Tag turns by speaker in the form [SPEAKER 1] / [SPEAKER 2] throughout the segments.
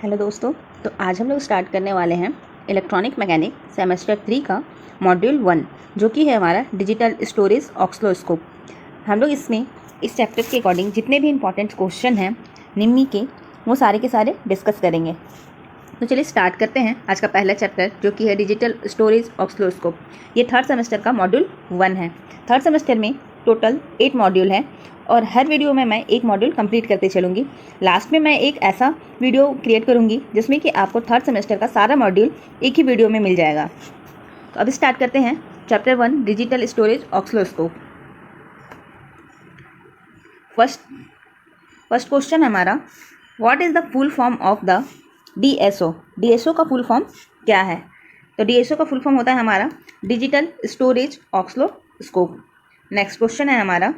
[SPEAKER 1] Hello दोस्तों। तो आज हम लोग स्टार्ट करने वाले हैं इलेक्ट्रॉनिक मैकेनिक सेमेस्टर 3 का मॉड्यूल 1, जो कि है हमारा डिजिटल स्टोरेज ऑक्सलोस्कोप। हम लोग इसमें इस चैप्टर के अकॉर्डिंग जितने भी इंपॉर्टेंट क्वेश्चन हैं निम्मी के, वो सारे के सारे डिस्कस करेंगे। तो चलिए स्टार्ट करते हैं आज का पहला चैप्टर, जो कि है डिजिटल स्टोरेज ऑक्सलोस्कोप। ये थर्ड सेमेस्टर का मॉड्यूल 1 है। थर्ड सेमेस्टर में टोटल 8 मॉड्यूल है और हर वीडियो में मैं एक मॉड्यूल कंप्लीट करते चलूँगी। लास्ट में मैं एक ऐसा वीडियो क्रिएट करूँगी जिसमें कि आपको थर्ड सेमेस्टर का सारा मॉड्यूल एक ही वीडियो में मिल जाएगा। तो अब स्टार्ट करते हैं chapter 1 digital storage oscilloscope. First question हमारा, what is the full form of the DSO। DSO का फुल फॉर्म क्या है? तो DSO का फुल फॉर्म होता है हमारा डिजिटल स्टोरेज ऑक्सलोस्कोप। नेक्स्ट क्वेश्चन है हमारा,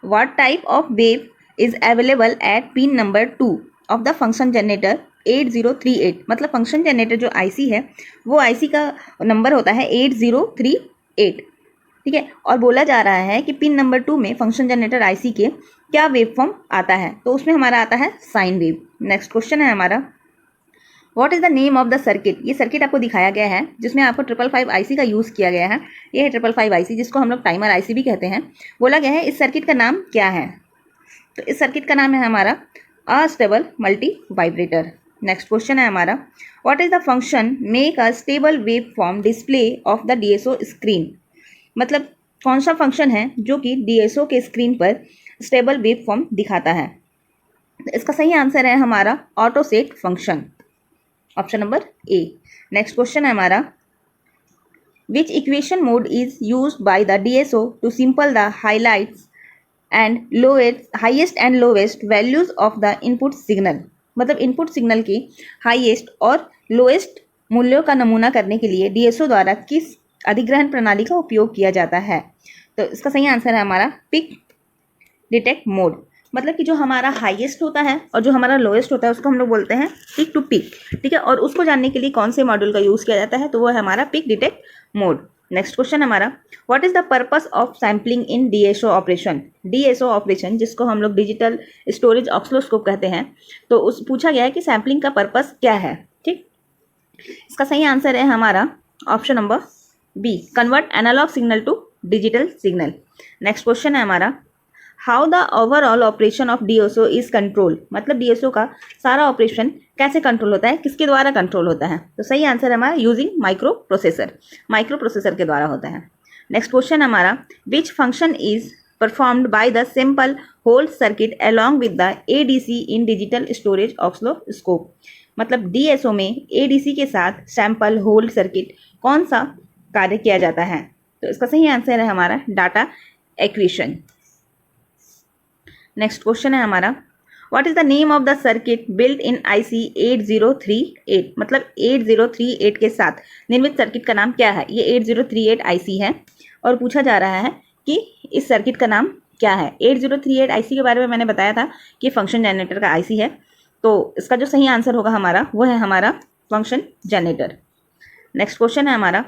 [SPEAKER 1] what type of wave is available eight pin number 2 of the function generator 8038। मतलब फंक्शन जनरेटर जो IC है वो IC का नंबर होता है 8038, ठीक है। और बोला जा रहा है कि पिन नंबर 2 में फंक्शन जनरेटर IC के क्या वेव फॉर्म आता है? तो उसमें हमारा आता है साइन वेव। नेक्स्ट क्वेश्चन है हमारा, what is the name of the circuit. ये सर्किट आपको दिखाया गया है जिसमें आपको 555 IC का यूज़ किया गया है। ये है 555 IC, जिसको हम लोग टाइमर IC भी कहते हैं। बोला गया है इस सर्किट का नाम क्या है? तो इस सर्किट का नाम है हमारा astable multi vibrator. Next question है हमारा, what is the function make a stable wave form display of the DSO screen. मतलब कौन सा फंक्शन है जो कि DSO के स्क्रीन पर स्टेबल वेव फॉर्म दिखाता है? तो इसका सही आंसर है हमारा auto set function, option number A. Next question है हमारा, which equation mode is used by the DSO to simple the highlights and lowest highest and lowest values of the input signal. मतलब input signal के highest और lowest मूल्यों का नमूना करने के लिए DSO द्वारा किस अधिग्रहण प्रणाली का उपयोग किया जाता है? तो इसका सही आंसर है हमारा पिक डिटेक्ट मोड। मतलब कि जो हमारा हाईएस्ट होता है और जो हमारा लोएस्ट होता है उसको हम लोग बोलते हैं पिक टू पिक, ठीक है। और उसको जानने के लिए कौन से मॉड्यूल का यूज़ किया जाता है? तो वो है हमारा peak detect mode. Next question हमारा, what is the purpose of sampling in DSO operation. DSO operation, जिसको हम लोग डिजिटल स्टोरेज ऑक्सलोस्कोप कहते हैं, तो उस पूछा गया है कि सैम्पलिंग का पर्पस क्या है, ठीक। इसका सही आंसर है हमारा option number B, convert analogue signal to digital signal. Next question है हमारा, how the overall operation of DSO is control. मतलब DSO का सारा ऑपरेशन कैसे कंट्रोल होता है, किसके द्वारा कंट्रोल होता है? तो सही आंसर है हमारा यूजिंग माइक्रो प्रोसेसर के द्वारा होता है। नेक्स्ट क्वेश्चन हमारा, which function is performed by the simple hold circuit along with the ADC in digital storage oscilloscope. मतलब DSO में ADC के साथ सैंपल होल्ड सर्किट कौन सा कार्य किया जाता है? तो इसका सही आंसर है हमारा डाटा एक्विजिशन। नेक्स्ट क्वेश्चन है हमारा, what is the name of the circuit built in IC 8038। मतलब 8038 के साथ निर्मित सर्किट का नाम क्या है? ये 8038 IC है और पूछा जा रहा है कि इस सर्किट का नाम क्या है। 8038 IC के बारे में मैंने बताया था कि फंक्शन जनरेटर का IC है। तो इसका जो सही आंसर होगा हमारा वो है हमारा फंक्शन जनरेटर। नेक्स्ट क्वेश्चन है हमारा,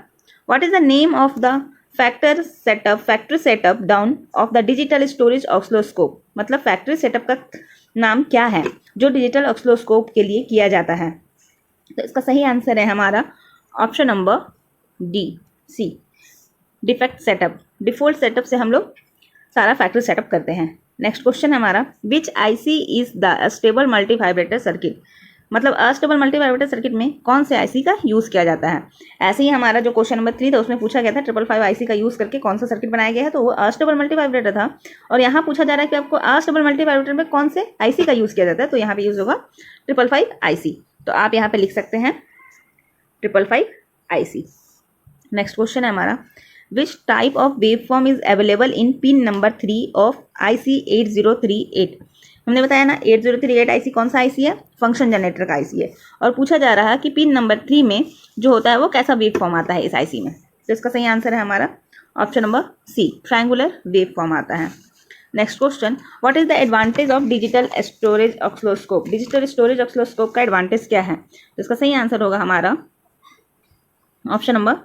[SPEAKER 1] what is the name of the factory setup down of the digital storage oscilloscope. मतलब फैक्ट्री सेटअप का नाम क्या है जो डिजिटल ऑक्सलोस्कोप के लिए किया जाता है? तो इसका सही आंसर है हमारा option number C, defect setup. Default setup से हम लोग सारा फैक्ट्री सेटअप करते हैं। नेक्स्ट क्वेश्चन है हमारा, विच IC is the stable multi vibrator circuit. मतलब अस्टेबल मल्टी वाइब्रेटर सर्किट में कौन से IC का यूज़ किया जाता है? ऐसे ही हमारा जो क्वेश्चन नंबर 3 था उसमें पूछा गया था 555 IC का यूज़ करके कौन सा सर्किट बनाया गया है, तो वो अस्टेबल मल्टी वाइब्रेटर था। और यहाँ पूछा जा रहा है कि आपको अस्टेबल मल्टी वाइब्रेटर में कौन से IC का यूज़ किया जाता है, तो यहाँ पे यूज़ होगा 555 IC। तो आप यहाँ पे लिख सकते हैं 555 IC। नेक्स्ट क्वेश्चन है हमारा, which type of wave form is available in pin number 3 of IC 8038। हमने बताया ना 8038 IC कौन सा IC है? फंक्शन जनरेटर का IC है। और पूछा जा रहा है कि पिन नंबर 3 में जो होता है वो कैसा वेव फॉर्म आता है इस IC में। तो इसका सही आंसर है हमारा option number C, triangular wave form आता है। Next question, what is the advantage of digital storage oscilloscope. Digital storage oscilloscope का एडवांटेज क्या है? तो इसका सही आंसर होगा हमारा ऑप्शन नंबर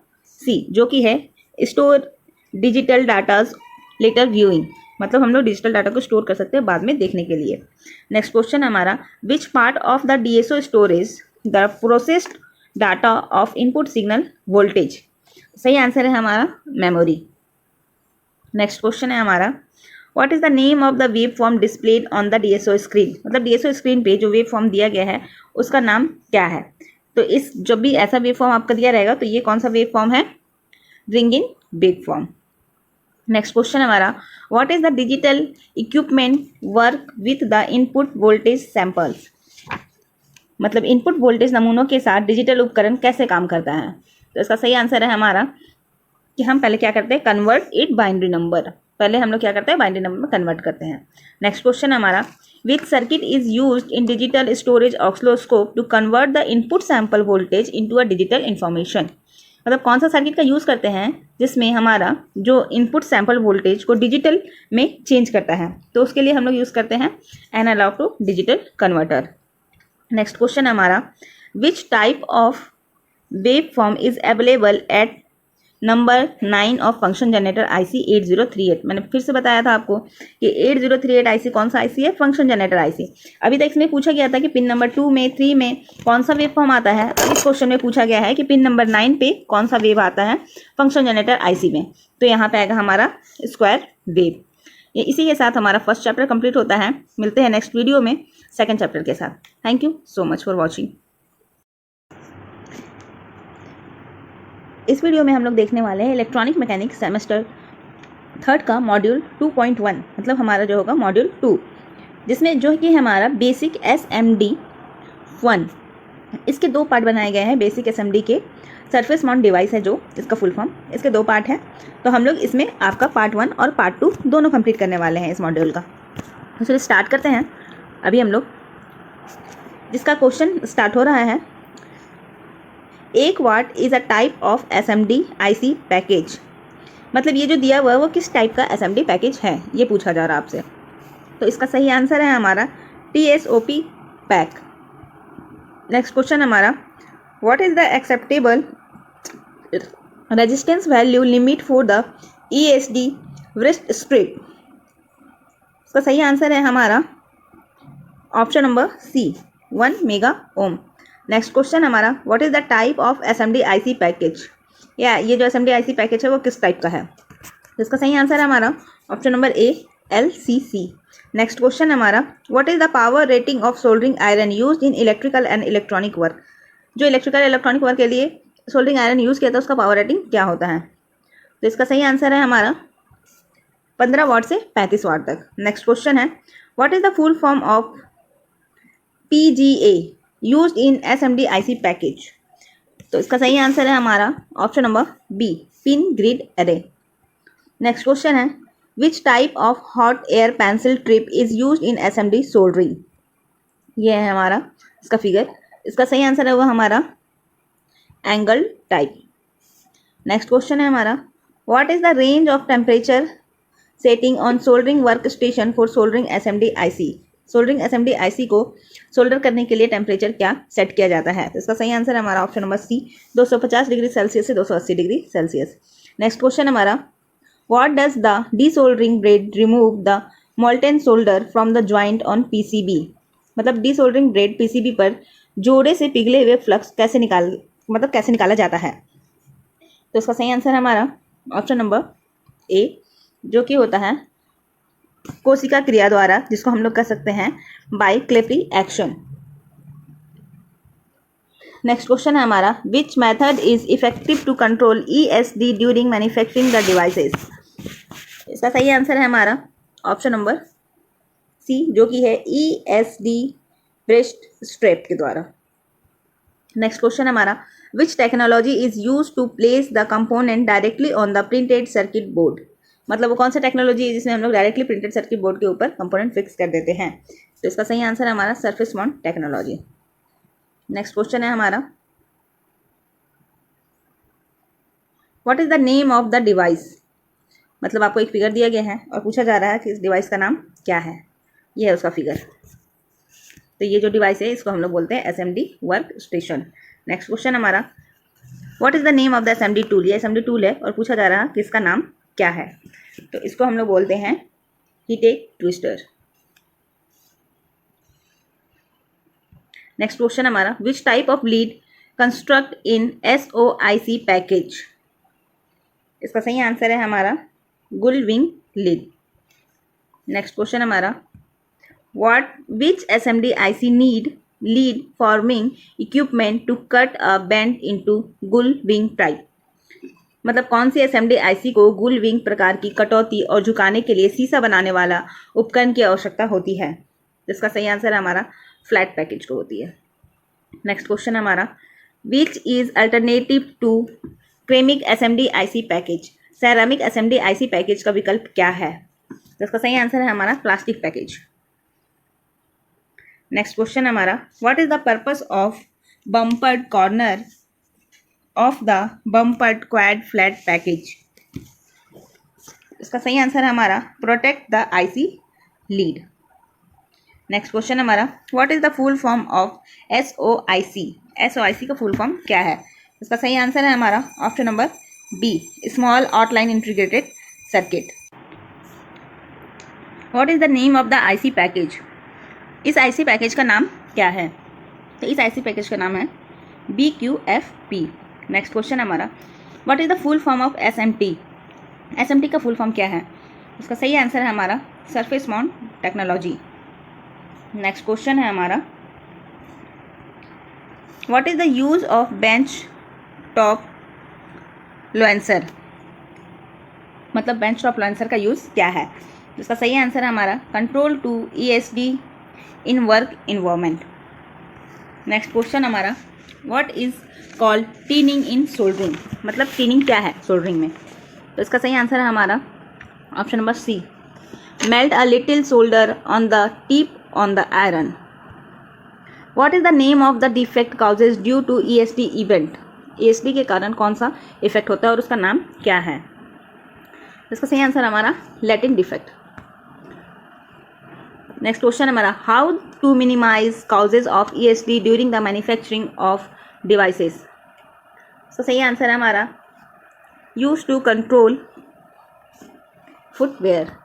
[SPEAKER 1] सी, जो कि है store digital datas later viewing. मतलब हम लोग डिजिटल डाटा को स्टोर कर सकते हैं बाद में देखने के लिए। नेक्स्ट क्वेश्चन हमारा, which part of the DSO storage the processed data of input signal voltage. सही आंसर है हमारा मेमोरी। नेक्स्ट क्वेश्चन है हमारा, what is the name of the wave form displayed on the DSO screen. मतलब DSO screen पे जो wave form दिया गया है उसका नाम क्या है। तो इस जब भी ऐसा वेव फॉर्म आपका दिया रहेगा तो ये कौन सा वेव फॉर्म है, ring in wave form. Next question हमारा, what is the digital equipment work with the input voltage samples. मतलब इनपुट वोल्टेज नमूनों के साथ डिजिटल उपकरण कैसे काम करता है। तो इसका सही आंसर है हमारा कि हम पहले क्या करते हैं, कन्वर्ट इट बाइनरी नंबर। पहले हम लोग क्या करते हैं, बाइनरी नंबर में कन्वर्ट करते हैं। नेक्स्ट क्वेश्चन हमारा, which circuit is used in digital storage oscilloscope to convert the input sample voltage into a digital information. मतलब कौन सा सर्किट का यूज़ करते हैं जिसमें हमारा जो इनपुट सैंपल वोल्टेज को डिजिटल में चेंज करता है। तो उसके लिए हम लोग यूज़ करते हैं analog to digital converter. Next question हमारा, which type of wave form is available at number 9 of function generator IC 8038। मैंने फिर से बताया था आपको कि 8038 IC कौन सा IC है, फंक्शन जनरेटर IC। अभी तक इसमें पूछा गया था कि पिन नंबर 2 में 3 में कौन सा वेव फॉर्म आता है। अब इस क्वेश्चन में पूछा गया है कि पिन नंबर 9 पे कौन सा वेव आता है फंक्शन जनरेटर IC में। तो यहाँ पे आएगा हमारा स्क्वायर वेव। ये इसी के साथ हमारा फर्स्ट चैप्टर कंप्लीट होता है। मिलते हैं नेक्स्ट वीडियो में सेकेंड चैप्टर के साथ। Thank you so much for watching. इस वीडियो में हम लोग देखने वाले हैं इलेक्ट्रॉनिक मैकेनिक्स सेमेस्टर 3 का मॉड्यूल 2.1, मतलब हमारा जो होगा मॉड्यूल 2, जिसमें जो कि हमारा बेसिक SMD 1। इसके 2 पार्ट बनाए गए हैं। बेसिक SMD के सरफेस माउंट डिवाइस है जो इसका फुल फॉर्म, इसके 2 पार्ट हैं। तो हम लोग इसमें आपका पार्ट 1 और पार्ट 2 दोनों कंप्लीट करने वाले हैं इस मॉड्यूल का। तो चलिए स्टार्ट करते हैं। अभी हम लोग जिसका क्वेश्चन स्टार्ट हो रहा है, 1 what is a type of SMD IC package. मतलब ये जो दिया हुआ है वो किस टाइप का SMD पैकेज है, ये पूछा जा रहा है आपसे। तो इसका सही आंसर है हमारा TSOP पैक। नेक्स्ट क्वेश्चन हमारा, what is the acceptable resistance value limit for the ESD wrist strip। इसका सही आंसर है हमारा option number C, 1 mega ohm. Next question हमारा, what is the type of SMD IC package. या ये जो SMD IC package है वो किस टाइप का है। तो इसका सही आंसर है हमारा option number A, LCC। Next question हमारा, what is the power rating of soldering iron used in electrical and electronic work. जो इलेक्ट्रिकल इलेक्ट्रॉनिक वर्क के लिए सोल्डरिंग आयरन यूज़ किया था उसका पावर रेटिंग क्या होता है। तो इसका सही आंसर है हमारा 15 वाट से 35 वाट तक। नेक्स्ट क्वेश्चन है, what is the full form of PGA used in SMD IC package. तो इसका सही आंसर है हमारा option number B, pin grid array. Next question है, which type of hot air pencil trip is used in SMD soldering. ये है हमारा इसका फिगर। इसका सही आंसर है वो हमारा एंगल टाइप। नेक्स्ट क्वेश्चन है हमारा, what is the range of temperature setting on soldering work station for soldering SMD IC। Soldering SMD IC को सोल्डर करने के लिए टेम्परेचर क्या सेट किया जाता है। तो इसका सही आंसर है हमारा option number C, 250 degree Celsius से 280 डिग्री सेल्सियस। नेक्स्ट क्वेश्चन हमारा, what does the desoldering braid remove the molten solder from the joint on PCB। मतलब डीसोल्डरिंग ब्रेड PCB पर जोड़े से पिघले हुए फ्लक्स कैसे निकाला जाता है। तो इसका सही आंसर है हमारा ऑप्शन नंबर A, जो कि होता है कोशिका क्रिया द्वारा, जिसको हम लोग कह सकते हैं बाय क्लेपी एक्शन। नेक्स्ट क्वेश्चन है हमारा, which method is effective to control ESD during manufacturing the devices. इसका सही आंसर है हमारा ऑप्शन नंबर C, जो कि है ESD ब्रेस्ट स्ट्रैप के द्वारा। नेक्स्ट क्वेश्चन हमारा, which technology is use to place the component directly on the printed circuit board. मतलब वो कौन सा टेक्नोलॉजी है जिसमें हम लोग डायरेक्टली प्रिंटेड सर्किट बोर्ड के ऊपर कंपोनेंट फिक्स कर देते हैं। तो इसका सही आंसर है हमारा surface mount technology. Next question है हमारा, what is the name of the device. मतलब आपको एक फिगर दिया गया है और पूछा जा रहा है कि इस डिवाइस का नाम क्या है। ये है उसका फिगर। तो ये जो डिवाइस है इसको हम लोग बोलते हैं SMD work station. Next question हमारा, what is the name of the SMD tool. ये SMD टूल है और पूछा जा रहा है कि इसका नाम क्या है। तो इसको हम लोग बोलते हैं heat twister. नेक्स्ट क्वेश्चन हमारा, which type of lead construct in SOIC package? इसका सही आंसर है हमारा गुलविंग लीड. नेक्स्ट क्वेश्चन हमारा, what which SMDIC need lead forming equipment to cut a bend into gullwing type? मतलब कौन सी SMDIC को गुलविंग प्रकार की कटौती और झुकाने के लिए सीसा बनाने वाला उपकरण की आवश्यकता होती है? इसका सही आंसर हमारा फ्लैट पैकेज को होती है. नेक्स्ट क्वेश्चन हमारा, which is alternative to ceramic SMDIC package? Ceramic SMDIC package का विकल्प क्या है? तो इसका सही आंसर है हमारा प्लास्टिक पैकेज. नेक्स्ट क्वेश्चन हमारा, what is the purpose of bumpered corner of the bumpered quad flat package? इसका सही आंसर है हमारा protect the IC lead. Next question हमारा, what is the full form of SOIC? SOIC का full form क्या है? इसका सही आंसर है हमारा option number B, small outline integrated circuit. What is the name of the IC package? इस IC package का नाम क्या है? तो इस IC पैकेज का नाम है BQFP. नेक्स्ट क्वेश्चन हमारा, what is the full form of SMT? SMT का फुल फॉर्म क्या है? उसका सही आंसर है हमारा surface mount technology. Next question है हमारा, what is the use of bench top lancer? मतलब बेंच टॉप लॉन्सर का यूज़ क्या है? इसका सही आंसर है हमारा control to ESD in work environment. Next question हमारा, what is called tinning in soldering? मतलब टीनिंग क्या है सोल्डरिंग में? तो इसका सही आंसर है हमारा option number C, melt a little solder on the tip on the iron. What is the name of the defect causes due to ESD event? ESD के कारण कौन सा इफेक्ट होता है और उसका नाम क्या है? इसका सही आंसर हमारा लैटिन डिफेक्ट. नेक्स्ट क्वेश्चन हमारा, how to minimize causes of ESD during the manufacturing of devices? इसका सही आंसर है हमारा use to control footwear.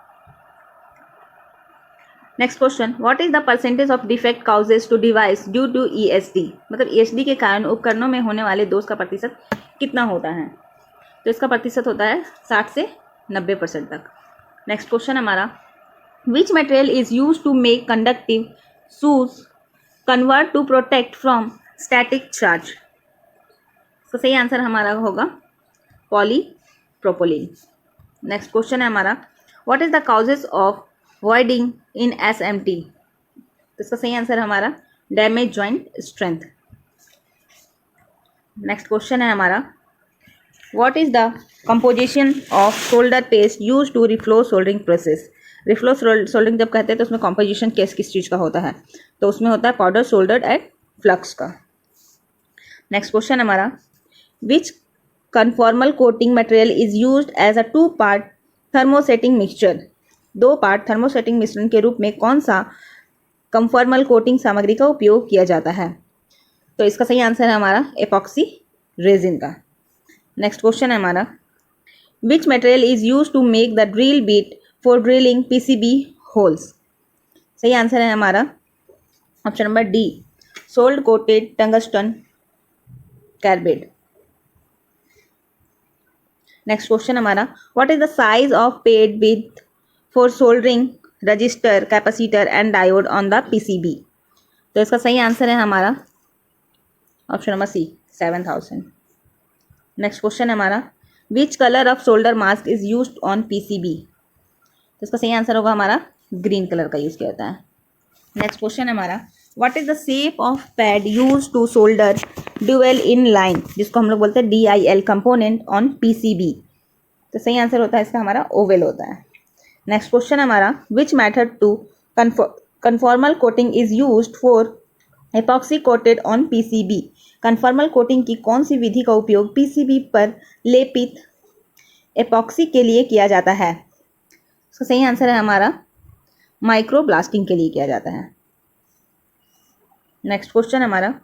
[SPEAKER 1] Next question, what is the percentage of defect causes to device due to ESD? मतलब ESD के कारण उपकरणों में होने वाले दोष का प्रतिशत कितना होता है? तो इसका प्रतिशत होता है 60 से 90% तक. नेक्स्ट क्वेश्चन हमारा, which material is use to make conductive shoes convert to protect from static charge? इसका सही आंसर हमारा होगा पॉलीप्रोपोलिन. नेक्स्ट क्वेश्चन है हमारा, what is the causes of voiding in SMT? तो इसका सही आंसर हमारा damage joint strength. Next question है हमारा, what is the composition of solder paste use to reflow soldering process? Reflow soldering जब कहते हैं तो उसमें कंपोजिशन किस चीज़ का होता है? तो उसमें होता है पाउडर सोल्डर्ड एट फ्लक्स का. नेक्स्ट क्वेश्चन हमारा, which conformal coating material is used as a 2-part thermosetting mixture? 2-part thermosetting मिश्रण के रूप में कौन सा कंफॉर्मल कोटिंग सामग्री का उपयोग किया जाता है? तो इसका सही आंसर है हमारा एपॉक्सी रेजिन का. नेक्स्ट क्वेश्चन है हमारा, which material is use to make the drill bit for drilling PCB holes? सही आंसर है हमारा option number D, sold coated tungsten carbide. Next question हमारा, what is the size of pad with for soldering resistor capacitor and diode on the PCB? तो इसका सही answer है हमारा option number C, 7000. Next question हमारा, which colour of solder mask is used on PCB? तो इसका सही answer होगा हमारा ग्रीन कलर का यूज़ किया जाता है. नेक्स्ट क्वेश्चन हमारा, what is the shape of pad use to solder dual in line, जिसको हम लोग बोलते हैं DIL कंपोनेंट ऑन PCB? तो सही आंसर होता है इसका हमारा ओवल होता है. नेक्स्ट क्वेश्चन हमारा, which method to conformal coating is used for epoxy coated on PCB? Conformal coating की कौन सी विधि का उपयोग PCB पर लेपित एपॉक्सी के लिए किया जाता है? इसका सही आंसर है हमारा माइक्रो ब्लास्टिंग के लिए किया जाता है. नेक्स्ट क्वेश्चन हमारा,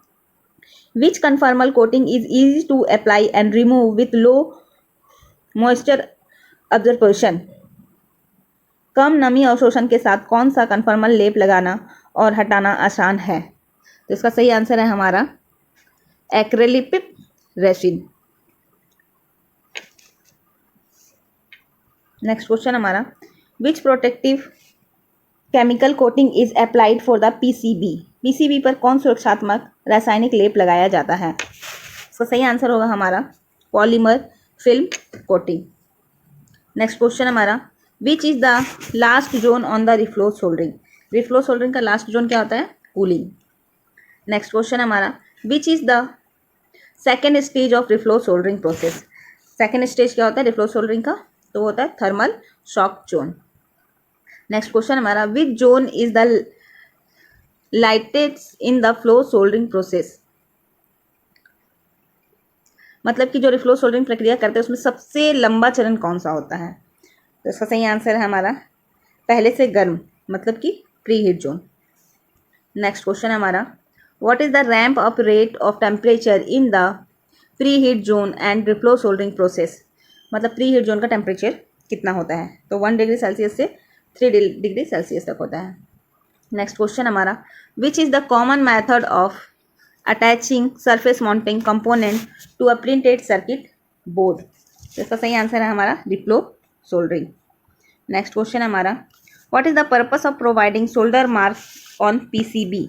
[SPEAKER 1] which conformal coating is easy to apply and remove with low moisture observation? कम नमी अवशोषण के साथ कौन सा कन्फर्मल लेप लगाना और हटाना आसान है? तो इसका सही आंसर है हमारा एक्रेलिक रेसिन। नेक्स्ट क्वेश्चन हमारा, which protective chemical coating is applied for the PCB? PCB पर कौन सुरक्षात्मक रासायनिक लेप लगाया जाता है? इसका सही आंसर होगा हमारा polymer film coating. Next question हमारा, which is the last zone on the reflow soldering? Reflow soldering का लास्ट जोन क्या होता है? कूलिंग। नेक्स्ट क्वेश्चन हमारा, which is the second stage of reflow soldering process? Second stage क्या होता है reflow soldering का? तो वो होता है thermal shock zone. Next question हमारा, which zone is the lightest in the flow soldering process? मतलब कि जो रिफ्लो सोल्डरिंग प्रक्रिया करते हैं उसमें सबसे लंबा चरण कौन सा होता है? तो इसका सही आंसर है हमारा पहले से गर्म, मतलब कि preheat zone. Next question हमारा, what is the ramp up rate of temperature in the preheat zone and reflow soldering process? मतलब प्री हीट जोन का टेम्परेचर कितना होता है? तो 1 डिग्री सेल्सियस से 3 डिग्री सेल्सियस तक होता है। नेक्स्ट क्वेश्चन हमारा, which is the common method of attaching surface mounting component to a printed circuit board? तो इसका सही आंसर है हमारा रिफ्लो सोल्डरिंग। नेक्स्ट क्वेश्चन हमारा, what is the purpose of providing solder marks on PCB?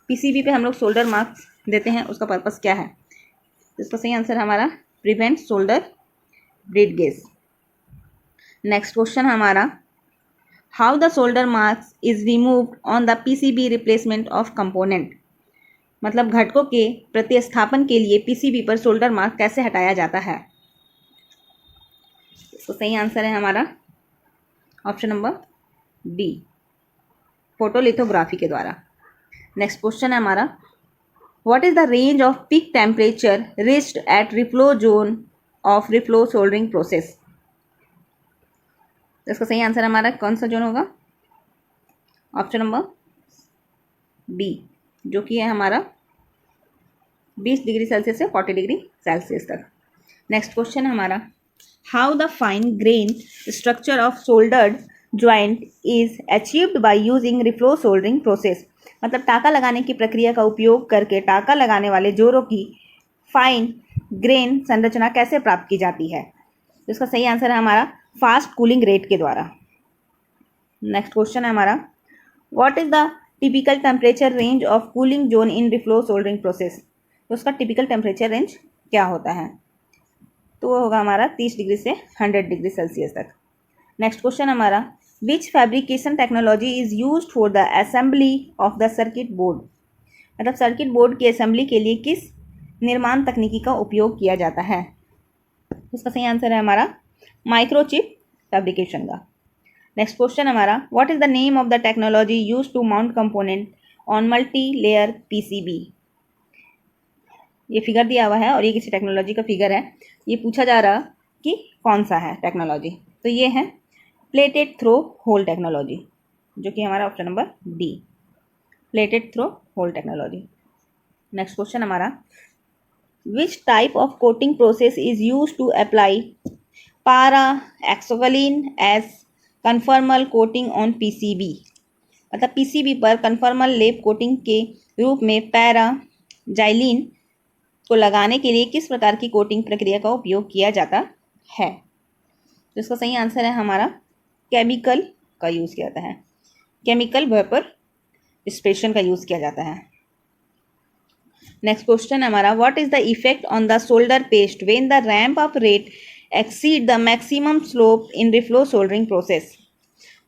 [SPEAKER 1] PCB पे हम लोग solder marks देते हैं, उसका पर्पस क्या है? तो इसका सही आंसर हमारा prevent solder bridging. Next question हमारा, how the solder marks is removed on the PCB replacement of component? मतलब घटकों के प्रतिस्थापन के लिए पीसीबी पर सोल्डर मार्क कैसे हटाया जाता है? तो सही आंसर है हमारा ऑप्शन नंबर बी, फोटोलिथोग्राफी के द्वारा। नेक्स्ट क्वेश्चन है हमारा, what is the range off peak temperature reached eight reflow zone of reflow soldering process? इसका सही आंसर हमारा कौन सा जोन होगा? ऑप्शन नंबर बी, जो कि है हमारा 20 डिग्री सेल्सियस से 40 डिग्री सेल्सियस तक। नेक्स्ट क्वेश्चन है हमारा, how the fine grain structure of soldered joint is achieved by using reflow soldering process? मतलब टाका लगाने की प्रक्रिया का उपयोग करके टाका लगाने वाले जोड़ों की फाइन ग्रेन संरचना कैसे प्राप्त की जाती है? तो इसका सही आंसर है हमारा फास्ट कूलिंग रेट के द्वारा। नेक्स्ट क्वेश्चन है हमारा, what is the typical temperature range of cooling zone in reflow soldering process? तो उसका टिपिकल टेम्परेचर रेंज क्या होता है? तो वो होगा हमारा 30 डिग्री से 100 डिग्री सेल्सियस तक। नेक्स्ट क्वेश्चन हमारा, which fabrication technology is used for the assembly of the circuit board? मतलब सर्किट बोर्ड की असेंबली के लिए किस निर्माण तकनीकी का उपयोग किया जाता है? उसका सही आंसर है हमारा माइक्रोचिप फैब्रिकेशन का। नेक्स्ट क्वेश्चन हमारा, what is the name of the technology use to mount component on multi layer PCB? ये फिगर दिया हुआ है और ये किसी टेक्नोलॉजी का फिगर है। ये पूछा जा रहा कि कौन सा है टेक्नोलॉजी, तो ये है प्लेटेड थ्रो होल टेक्नोलॉजी, जो कि हमारा option number D, plated through hole technology. Next question हमारा, which type of coating process is use to apply paraxylene as conformal coating on PCB? मतलब पीसीबी पर conformal लेप coating के रूप में पैरा जाइलिन को लगाने के लिए किस प्रकार की कोटिंग प्रक्रिया का उपयोग किया जाता है? तो इसका सही आंसर है हमारा केमिकल का यूज़ किया जाता है, केमिकल वेपर डिस्पेशन का यूज़ किया जाता है। नेक्स्ट क्वेश्चन हमारा, what is the effect on the solder paste when the ramp up rate exceed the maximum slope in reflow soldering process?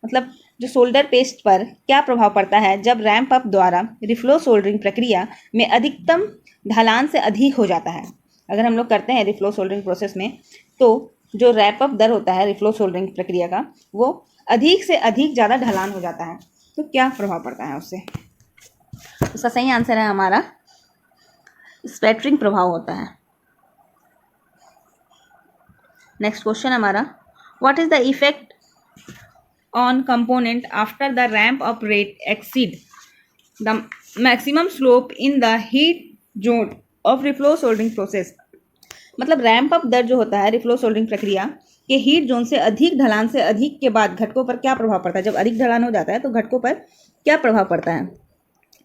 [SPEAKER 1] मतलब जो सोल्डर पेस्ट पर क्या प्रभाव पड़ता है जब रैंप अप द्वारा रिफ्लो सोल्डरिंग प्रक्रिया में अधिकतम ढलान से अधिक हो जाता है? अगर हम लोग करते हैं रिफ्लो सोल्डरिंग प्रोसेस में, तो जो रैंप अप दर होता है रिफ्लो सोल्डरिंग प्रक्रिया का, वो अधिक से अधिक ज़्यादा ढलान हो जाता है, तो क्या प्रभाव पड़ता है उससे? उसका सही आंसर है हमारा स्पैटरिंग प्रभाव होता है। नेक्स्ट क्वेश्चन हमारा, what is the effect on component after the ramp up rate exceed the maximum slope in the heat zone of reflow soldering process? मतलब रैंप अप दर जो होता है रिफ्लो सोल्डरिंग प्रक्रिया के हीट जोन से अधिक ढलान से अधिक के बाद घटकों पर क्या प्रभाव पड़ता है। जब अधिक ढलान हो जाता है तो घटकों पर क्या प्रभाव पड़ता है,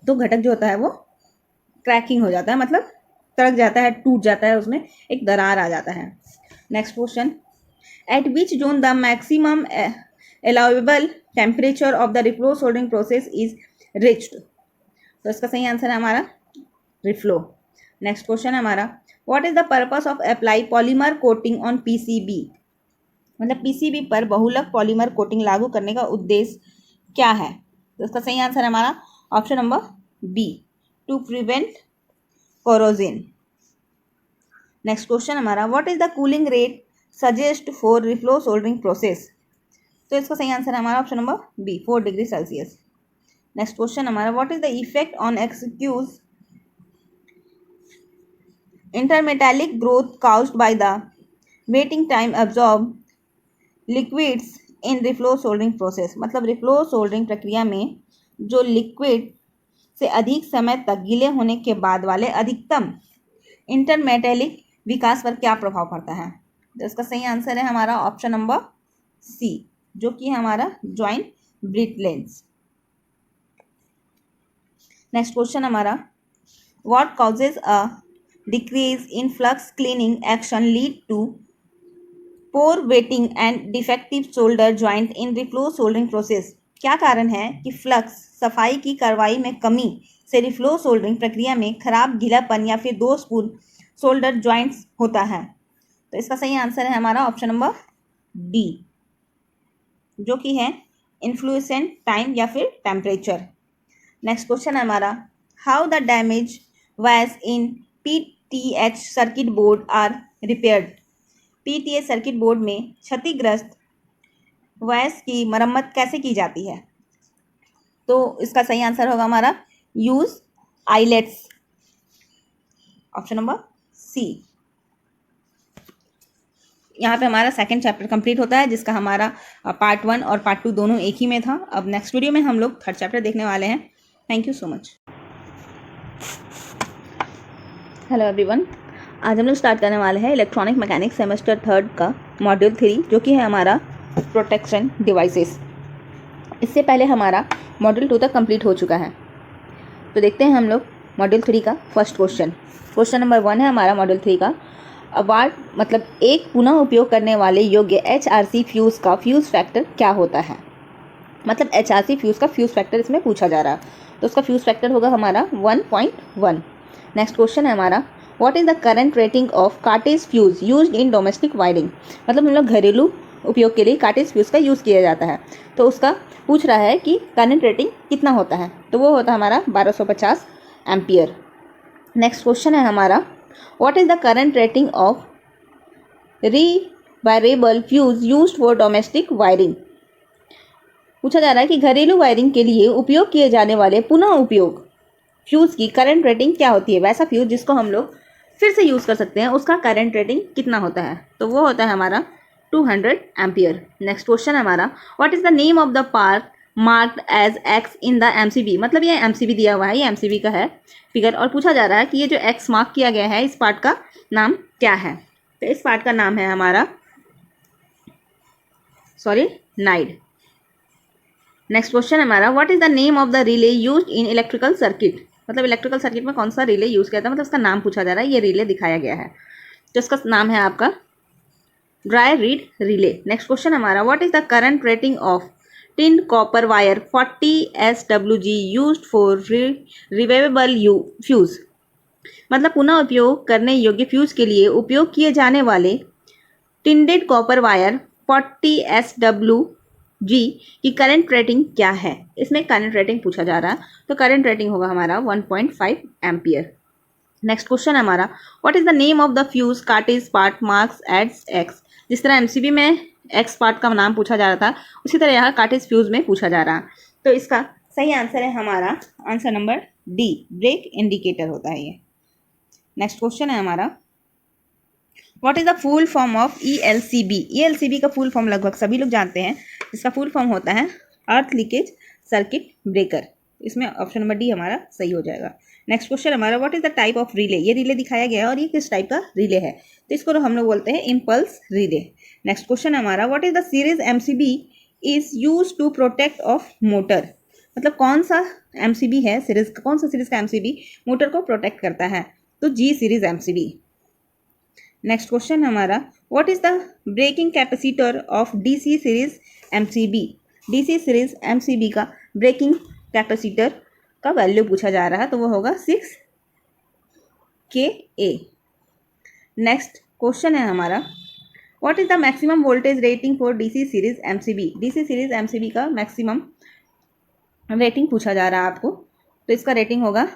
[SPEAKER 1] तो घटक जो होता है वो क्रैकिंग हो जाता है, मतलब तड़क जाता है, टूट जाता है, उसमें एक दरार आ जाता है। Next question, at which zone the maximum allowable temperature of the reflow soldering process is reached. तो इसका सही आंसर है हमारा रिफ्लो। नेक्स्ट क्वेश्चन है हमारा, what is the purpose of apply polymer coating on PCB. मतलब पीसीबी पर बहुलक पॉलीमर कोटिंग लागू करने का उद्देश्य क्या है। तो इसका सही आंसर है हमारा option number B, to prevent corrosion. Next question हमारा, what is the cooling rate suggest for reflow soldering process. तो इसका सही आंसर है हमारा option number B, 4 degree Celsius. Next question हमारा, what is the effect on excuse intermetallic growth caused by the waiting time absorb liquids in reflow soldering process. मतलब reflow soldering प्रक्रिया में जो लिक्विड से अधिक समय तक गीले होने के बाद वाले अधिकतम इंटरमेटालिक विकास पर क्या प्रभाव पड़ता है। तो इसका सही आंसर है हमारा ऑप्शन नंबर सी, जो कि है हमारा जॉइंट ब्रिटलेंस। नेक्स्ट क्वेश्चन हमारा, what causes a decrease in flux cleaning action lead to poor wetting and defective solder joint in reflow soldering process. क्या कारण है कि फ्लक्स सफाई की कार्रवाई में कमी से रिफ्लो सोल्डरिंग प्रक्रिया में खराब गीलापन या फिर दोषपूर्ण शोल्डर ज्वाइंट्स होता है। तो इसका सही आंसर है हमारा ऑप्शन नंबर डी, जो कि है इन्फ्लुएंसेंट टाइम या फिर टेम्परेचर। नेक्स्ट क्वेश्चन है हमारा, how the damage wires in PTH circuit board are repaired. PTH circuit board में क्षतिग्रस्त वायर्स की मरम्मत कैसे की जाती है। तो इसका सही आंसर होगा हमारा use eyelets, option number C. यहाँ पे हमारा सेकंड चैप्टर कंप्लीट होता है, जिसका हमारा पार्ट 1 और पार्ट 2 दोनों एक ही में था। अब नेक्स्ट वीडियो में हम लोग थर्ड चैप्टर देखने वाले हैं। Thank you so much. Hello everyone, आज हम लोग स्टार्ट करने वाले हैं इलेक्ट्रॉनिक मैकेनिक्स सेमेस्टर 3 का मॉड्यूल 3, जो कि है हमारा प्रोटेक्शन डिवाइसेस। इससे पहले हमारा मॉड्यूल 2 तक कंप्लीट हो चुका है। तो देखते हैं हम लोग मॉड्यूल 3 का फर्स्ट क्वेश्चन। क्वेश्चन नंबर 1 है हमारा मॉड्यूल 3 का, अवार्ड मतलब एक पुनः उपयोग करने वाले योग्य एचआरसी फ्यूज़ का फ्यूज़ फैक्टर क्या होता है। मतलब एचआरसी फ्यूज़ का फ्यूज़ फैक्टर इसमें पूछा जा रहा है, तो उसका फ्यूज़ फैक्टर होगा हमारा 1.1। नेक्स्ट क्वेश्चन है हमारा, what is the current rating of cartridge fuse used in domestic wiring. मतलब हम लोग घरेलू उपयोग के लिए कार्टेज फ्यूज़ का यूज़ किया जाता है, तो उसका पूछ रहा है कि करंट रेटिंग कितना होता है। तो वो होता है हमारा 1250 एम्पियर। नेक्स्ट क्वेश्चन है हमारा, what is the current rating of rewireable fuse used for domestic wiring. पूछा जा रहा है कि घरेलू वायरिंग के लिए उपयोग किए जाने वाले पुनः उपयोग फ्यूज़ की करंट रेटिंग क्या होती है। वैसा फ्यूज़ जिसको हम लोग फिर से यूज़ कर सकते हैं, उसका करंट रेटिंग कितना होता है। तो वो होता है हमारा 200 एम्पियर। नेक्स्ट क्वेश्चन है हमारा, what is the name of the part marked as X in the MCB. मतलब ये एमसीबी दिया हुआ है, ये एमसीबी का है फिगर, और पूछा जा रहा है कि ये जो एक्स मार्क किया गया है इस पार्ट का नाम क्या है। तो इस पार्ट का नाम है हमारा नाइड। नेक्स्ट क्वेश्चन है हमारा, what is the name of the relay used in electrical circuit. मतलब इलेक्ट्रिकल सर्किट में कौन सा रिले यूज़ किया था, मतलब उसका नाम पूछा जा रहा है। ये रिले दिखाया गया है, तो इसका नाम है आपका dry reed relay. Next question हमारा, what is the current rating of tin copper wire 40 SWG used for rewireable fuse. मतलब पुनः उपयोग करने योग्य फ्यूज़ के लिए उपयोग किए जाने वाले टिंडेड कॉपर वायर 40 SWG की करंट रेटिंग क्या है। इसमें करंट रेटिंग पूछा जा रहा है, तो करंट रेटिंग होगा हमारा 1.5 एम्पियर। नेक्स्ट क्वेश्चन है हमारा, what is the name of the fuse cartridge part marks as X. जिस तरह एमसीबी में एक्स पार्ट का नाम पूछा जा रहा था, उसी तरह यहाँ कार्टेज फ्यूज़ में पूछा जा रहा है। तो इसका सही आंसर है हमारा answer number D, break indicator होता है ये। नेक्स्ट क्वेश्चन है हमारा, what is the full form of ELCB। ELCB का फुल फॉर्म लगभग सभी लोग जानते हैं, इसका फुल फॉर्म होता है अर्थ लीकेज सर्किट ब्रेकर। इसमें ऑप्शन नंबर डी हमारा सही हो जाएगा। नेक्स्ट क्वेश्चन हमारा, what is the type of relay. ये रिले दिखाया गया है और ये किस टाइप का रिले है, तो इसको हम लोग बोलते हैं इम्पल्स रिले। नेक्स्ट क्वेश्चन हमारा, what is the series MCB is use to protect of motor. मतलब कौन सा एमसीबी है, सीरीज कौन सा सीरीज का एमसीबी मोटर को प्रोटेक्ट करता है, तो G series MCB. Next question हमारा, what is the breaking capacitor of DC series MCB. DC series MCB का ब्रेकिंग कैपेसिटर का वैल्यू पूछा जा रहा है, तो वो होगा 6 kA। नेक्स्ट क्वेश्चन है हमारा, what is the maximum voltage rating for DC series MCB. DC series MCB का मैक्सिमम रेटिंग पूछा जा रहा है आपको, तो इसका रेटिंग होगा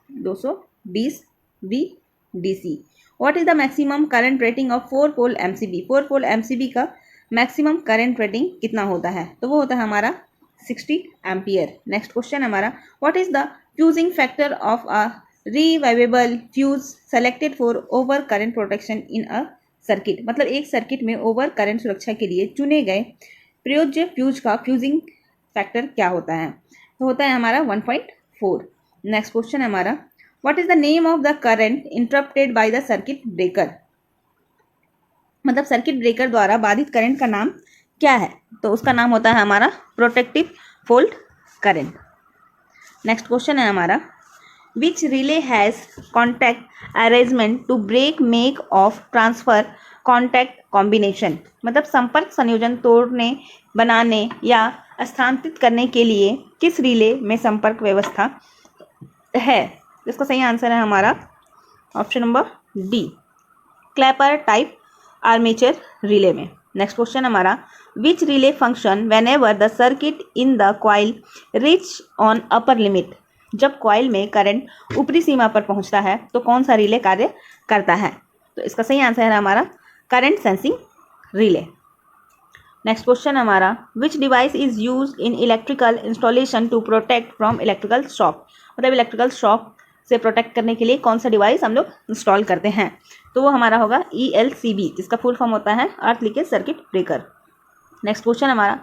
[SPEAKER 1] 220 VDC। What is the maximum current rating of 4 pole MCB. 4 pole MCB का मैक्सिमम करंट रेटिंग कितना होता है, तो वो होता है हमारा 60 एम्पियर। नेक्स्ट क्वेश्चन हमारा, what is the fusing factor of a rewireable fuse selected for over current protection in a circuit. मतलब एक सर्किट में ओवर करंट सुरक्षा के लिए चुने गए प्रयोज्य फ्यूज का फ्यूजिंग फैक्टर क्या होता है, तो होता है हमारा 1.4। नेक्स्ट क्वेश्चन हमारा, what is the name of the current interrupted by the circuit breaker. मतलब सर्किट ब्रेकर द्वारा बाधित करंट का नाम क्या है, तो उसका नाम होता है हमारा protective fault current. Next question है हमारा, which relay has contact arrangement to break make of transfer contact combination. मतलब संपर्क संयोजन तोड़ने, बनाने या स्थानांतरित करने के लिए किस रिले में संपर्क व्यवस्था है, इसका सही आंसर है हमारा option number D, Clapper type armature relay में। नेक्स्ट क्वेश्चन हमारा, which relay function when ever the circuit in the coil rich on upper limit. जब कॉइल में करंट ऊपरी सीमा पर पहुंचता है तो कौन सा रिले कार्य करता है, तो इसका सही आंसर है हमारा current sensing relay. Next question हमारा, which device is use in electrical installation to protect from electrical shock. मतलब इलेक्ट्रिकल शॉक से प्रोटेक्ट करने के लिए कौन सा डिवाइस हम लोग इंस्टॉल करते हैं, तो वो हमारा होगा ELCB, जिसका फुल फॉर्म होता है earth leakage circuit breaker. Next question हमारा,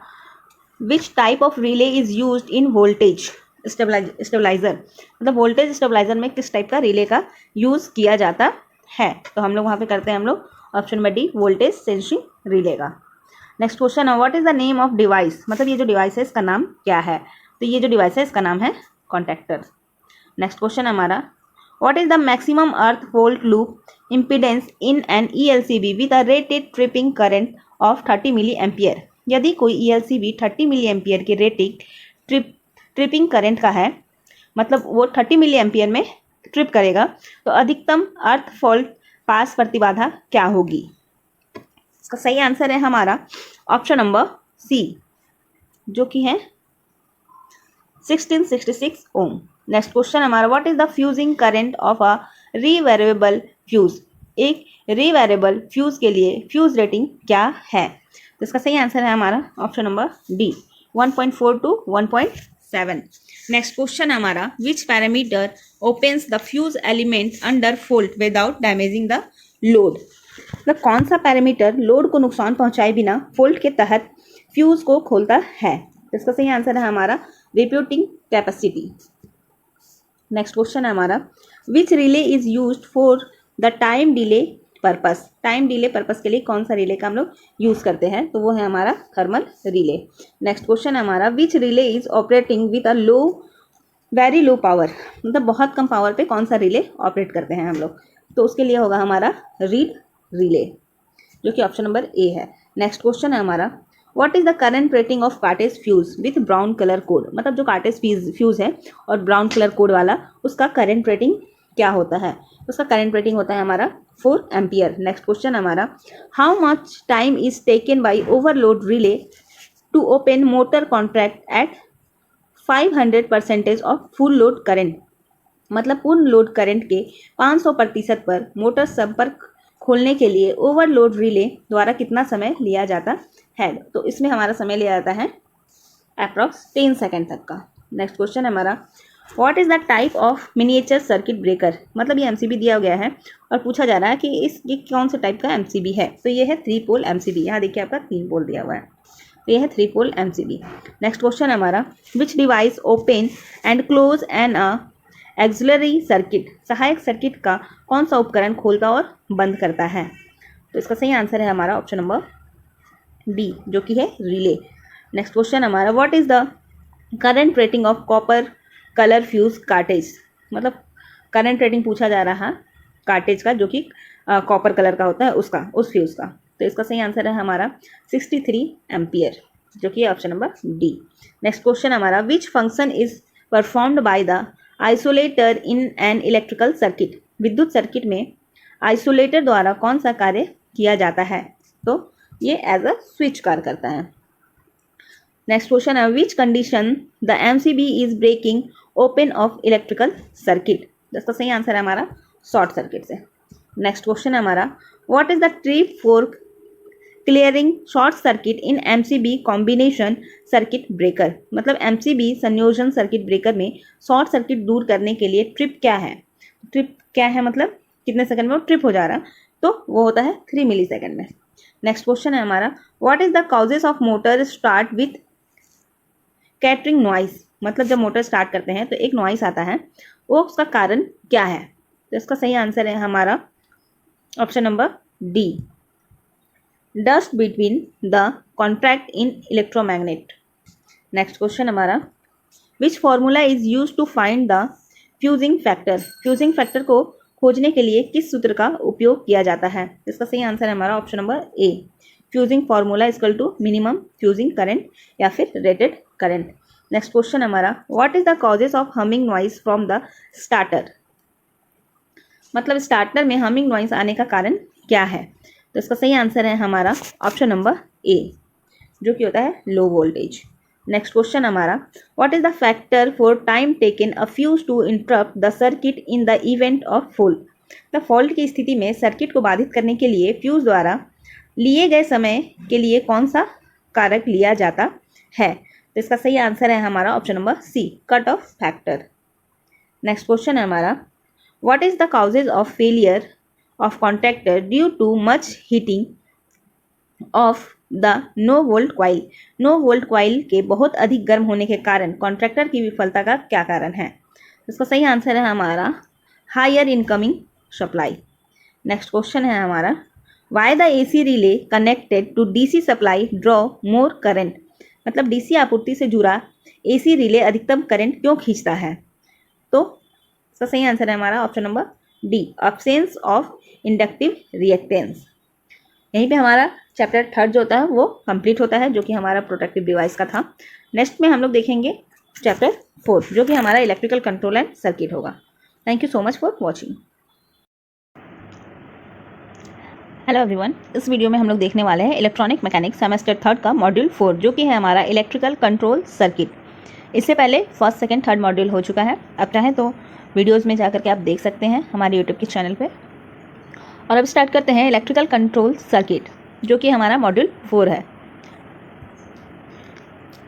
[SPEAKER 1] which type of relay is used in voltage stabiliser. मतलब वोल्टेज स्टेबलाइजर में किस टाइप का रिले का यूज़ किया जाता है, तो हम लोग वहाँ पे करते हैं हम लोग option number D, voltage sensing relay का। नेक्स्ट क्वेश्चन है, what is the name of device. मतलब ये जो डिवाइस है इसका नाम क्या है, तो ये जो डिवाइस है इसका नाम है कॉन्टैक्टर। नेक्स्ट क्वेश्चन हमारा, what is the maximum earth fault loop impedance in an ELCB with a rated tripping current of 30 milli ampere. यदि कोई ELCB 30 मिली एम्पियर के रेटेड ट्रिपिंग करंट का है, मतलब वो 30 मिली एम्पियर में ट्रिप करेगा, तो अधिकतम अर्थ फॉल्ट पास प्रतिबाधा क्या होगी। इसका सही आंसर है हमारा ऑप्शन नंबर सी, जो कि है 1666 ओम। नेक्स्ट क्वेश्चन हमारा, what is the fusing current of a rewireable fuse. एक रिवेरिएबल फ्यूज के लिए फ्यूज रेटिंग क्या है, तो इसका सही आंसर है हमारा option number D, 1.4 to 1.7। Next question हमारा, which parameter opens the fuse element under fault without damaging the load. मतलब कौन सा पैरामीटर लोड को नुकसान पहुंचाए बिना फॉल्ट के तहत फ्यूज को खोलता है, तो इसका सही आंसर है हमारा रिप्यूटिंग कैपेसिटी। नेक्स्ट क्वेश्चन है हमारा, which relay is used for the time delay purpose. Time delay purpose के लिए कौन सा रिले का हम लोग यूज़ करते हैं, तो वो है हमारा थर्मल रिले। नेक्स्ट क्वेश्चन है हमारा, which relay is operating with a low very low power. मतलब बहुत कम पावर पे कौन सा रिले ऑपरेट करते हैं हम लोग, तो उसके लिए होगा हमारा रीड रिले, जो कि ऑप्शन नंबर ए है। नेक्स्ट क्वेश्चन है हमारा, what is the current rating of cartridge fuse with brown colour code. मतलब जो कार्टेज फ्यूज है और ब्राउन कलर कोड वाला, उसका करंट रेटिंग क्या होता है, उसका करंट रेटिंग होता है हमारा 4 एम्पियर। नेक्स्ट क्वेश्चन हमारा, how much time is taken by overload relay to open motor contract at 500% of full load current. मतलब पूर्ण लोड करंट के 500% पर मोटर संपर्क खोलने के लिए ओवरलोड रिले द्वारा कितना समय लिया जाता है, तो इसमें हमारा समय लिया जाता है अप्रॉक्स 10 सेकेंड तक का। नेक्स्ट क्वेश्चन हमारा, what is the type of miniature circuit breaker. मतलब ये MCB दिया गया है और पूछा जा रहा है कि ये कौन से टाइप का MCB है, तो ये है 3 पोल MCB। यहाँ देखिए आपका 3 पोल दिया हुआ है। तो ये है 3 पोल MCB। नेक्स्ट क्वेश्चन हमारा, which device open and close an auxiliary circuit, सहायक सर्किट का कौन सा उपकरण खोलता और बंद करता है? तो इसका सही आंसर है हमारा ऑप्शन नंबर डी, जो कि है रिले। नेक्स्ट क्वेश्चन हमारा, what is the current rating of copper colour fuse cartridge, मतलब करंट रेटिंग पूछा जा रहा है कार्टेज का, जो कि कॉपर कलर का होता है उसका, उस फ्यूज का। तो इसका सही आंसर है हमारा 63 एम्पियर, जो कि option number D. Next question हमारा, which function is performed by the isolator in an electrical circuit, विद्युत सर्किट में आइसोलेटर द्वारा कौन सा कार्य किया जाता है? तो ये एज अ स्विच कार्य करता है। नेक्स्ट क्वेश्चन है, which condition the MCB is breaking open of electrical circuit, इसका सही आंसर है हमारा शॉर्ट सर्किट से। नेक्स्ट क्वेश्चन है हमारा, what is the trip for clearing short circuit in MCB combination circuit breaker, मतलब MCB संयोजन सर्किट ब्रेकर में शॉर्ट सर्किट दूर करने के लिए ट्रिप क्या है? ट्रिप क्या है मतलब कितने सेकंड में वो ट्रिप हो जा रहा है, तो वो होता है 3 मिली सेकेंड में। नेक्स्ट क्वेश्चन है हमारा, what is the causes of motor start with catering noise, मतलब जब मोटर स्टार्ट करते हैं तो एक नॉइस आता है, वो उसका कारण क्या है? तो इसका सही आंसर है हमारा option number D, dust between the contact in electromagnet. Next question हमारा, which formula is use to find the fusing factor, fusing factor को खोजने के लिए किस सूत्र का उपयोग किया जाता है? इसका सही आंसर है हमारा option number A, fusing formula equal to minimum fusing current या फिर रेटेड करंट। नेक्स्ट क्वेश्चन हमारा, what is the causes of humming noise from the starter, मतलब स्टार्टर में हमिंग नॉइस आने का कारण क्या है? तो इसका सही आंसर है हमारा ऑप्शन नंबर ए, जो कि होता है लो वोल्टेज। नेक्स्ट क्वेश्चन हमारा, what is the factor for time taken a fuse to interrupt the circuit in the event of fault, तो फॉल्ट की स्थिति में सर्किट को बाधित करने के लिए फ्यूज द्वारा लिए गए समय के लिए कौन सा कारक लिया जाता है? तो इसका सही आंसर है हमारा option number C, cut off factor. Next question है हमारा, what is the causes of failure of contactor due to much heating of the no volt coil, no volt coil के बहुत अधिक गर्म होने के कारण कॉन्ट्रैक्टर की विफलता का क्या कारण है? इसका सही आंसर है हमारा higher incoming supply. Next question है हमारा, why the AC relay connected to DC supply draw more current, मतलब DC आपूर्ति से जुड़ा AC रिले अधिकतम करंट क्यों खींचता है? तो इसका सही आंसर है हमारा option number D, absence of inductive reactance. यहीं पे हमारा चैप्टर 3 जो होता है वो कंप्लीट होता है, जो कि हमारा प्रोटेक्टिव डिवाइस का था। नेक्स्ट में हम लोग देखेंगे चैप्टर 4, जो कि हमारा इलेक्ट्रिकल कंट्रोल एंड सर्किट होगा। Thank you so much for watching. Hello everyone, इस वीडियो में हम लोग देखने वाले हैं इलेक्ट्रॉनिक मैकेनिक्स सेमेस्टर 3 का मॉड्यूल 4, जो कि है हमारा इलेक्ट्रिकल कंट्रोल सर्किट। इससे पहले फर्स्ट सेकंड थर्ड मॉड्यूल हो चुका है, अब चाहें तो वीडियोस में जाकर के आप देख सकते हैं हमारे यूट्यूब के चैनल पे। और अब स्टार्ट करते हैं इलेक्ट्रिकल कंट्रोल सर्किट, जो कि हमारा मॉड्यूल 4 है,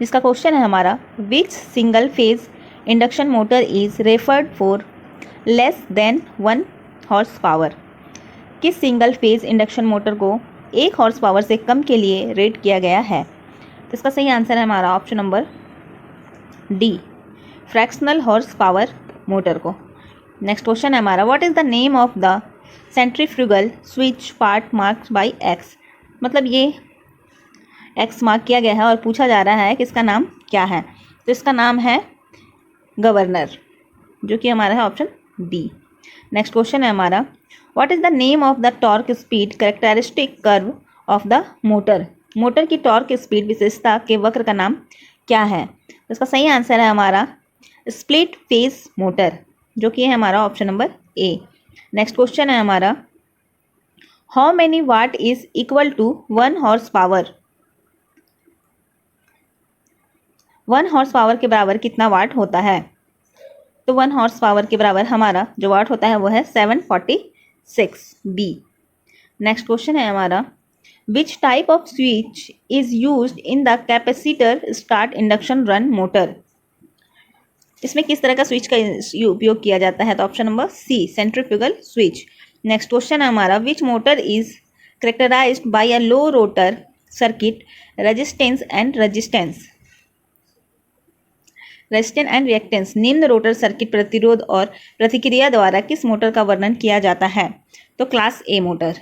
[SPEAKER 1] जिसका क्वेश्चन है हमारा, विच single phase induction motor is referred for less than 1 horse power, किस सिंगल फेज इंडक्शन मोटर को 1 हॉर्स पावर से कम के लिए रेट किया गया है? तो इसका सही आंसर है हमारा option number D, fractional horse power motor को। नेक्स्ट क्वेश्चन है हमारा, what is the name of the centrifugal switch part marked by x, मतलब ये एक्स मार्क किया गया है और पूछा जा रहा है कि इसका नाम क्या है? तो इसका नाम है गवर्नर, जो कि हमारा है ऑप्शन डी। नेक्स्ट क्वेश्चन है हमारा, what is the name of the torque speed characteristic curve of the motor, motor की टॉर्क स्पीड विशेषता के वक्र का नाम क्या है? तो इसका सही आंसर है हमारा स्प्लिट फेज मोटर, जो कि है हमारा option number A. Next question है हमारा, how many watt is equal to 1 horse power, 1 horse power के बराबर कितना वाट होता है? तो 1 हॉर्स पावर के बराबर हमारा जो वाट होता है वो है 746 बी। नेक्स्ट क्वेश्चन है हमारा, which type off switch is used in the capacitor start induction run motor, इसमें किस तरह का स्विच का उपयोग किया जाता है? तो option number C, centrifugal switch. Next question है हमारा, which motor is characterised by a low rotor circuit resistance and reactance निम्न रोटर सर्किट प्रतिरोध और प्रतिक्रिया द्वारा किस मोटर का वर्णन किया जाता है? तो class A motor.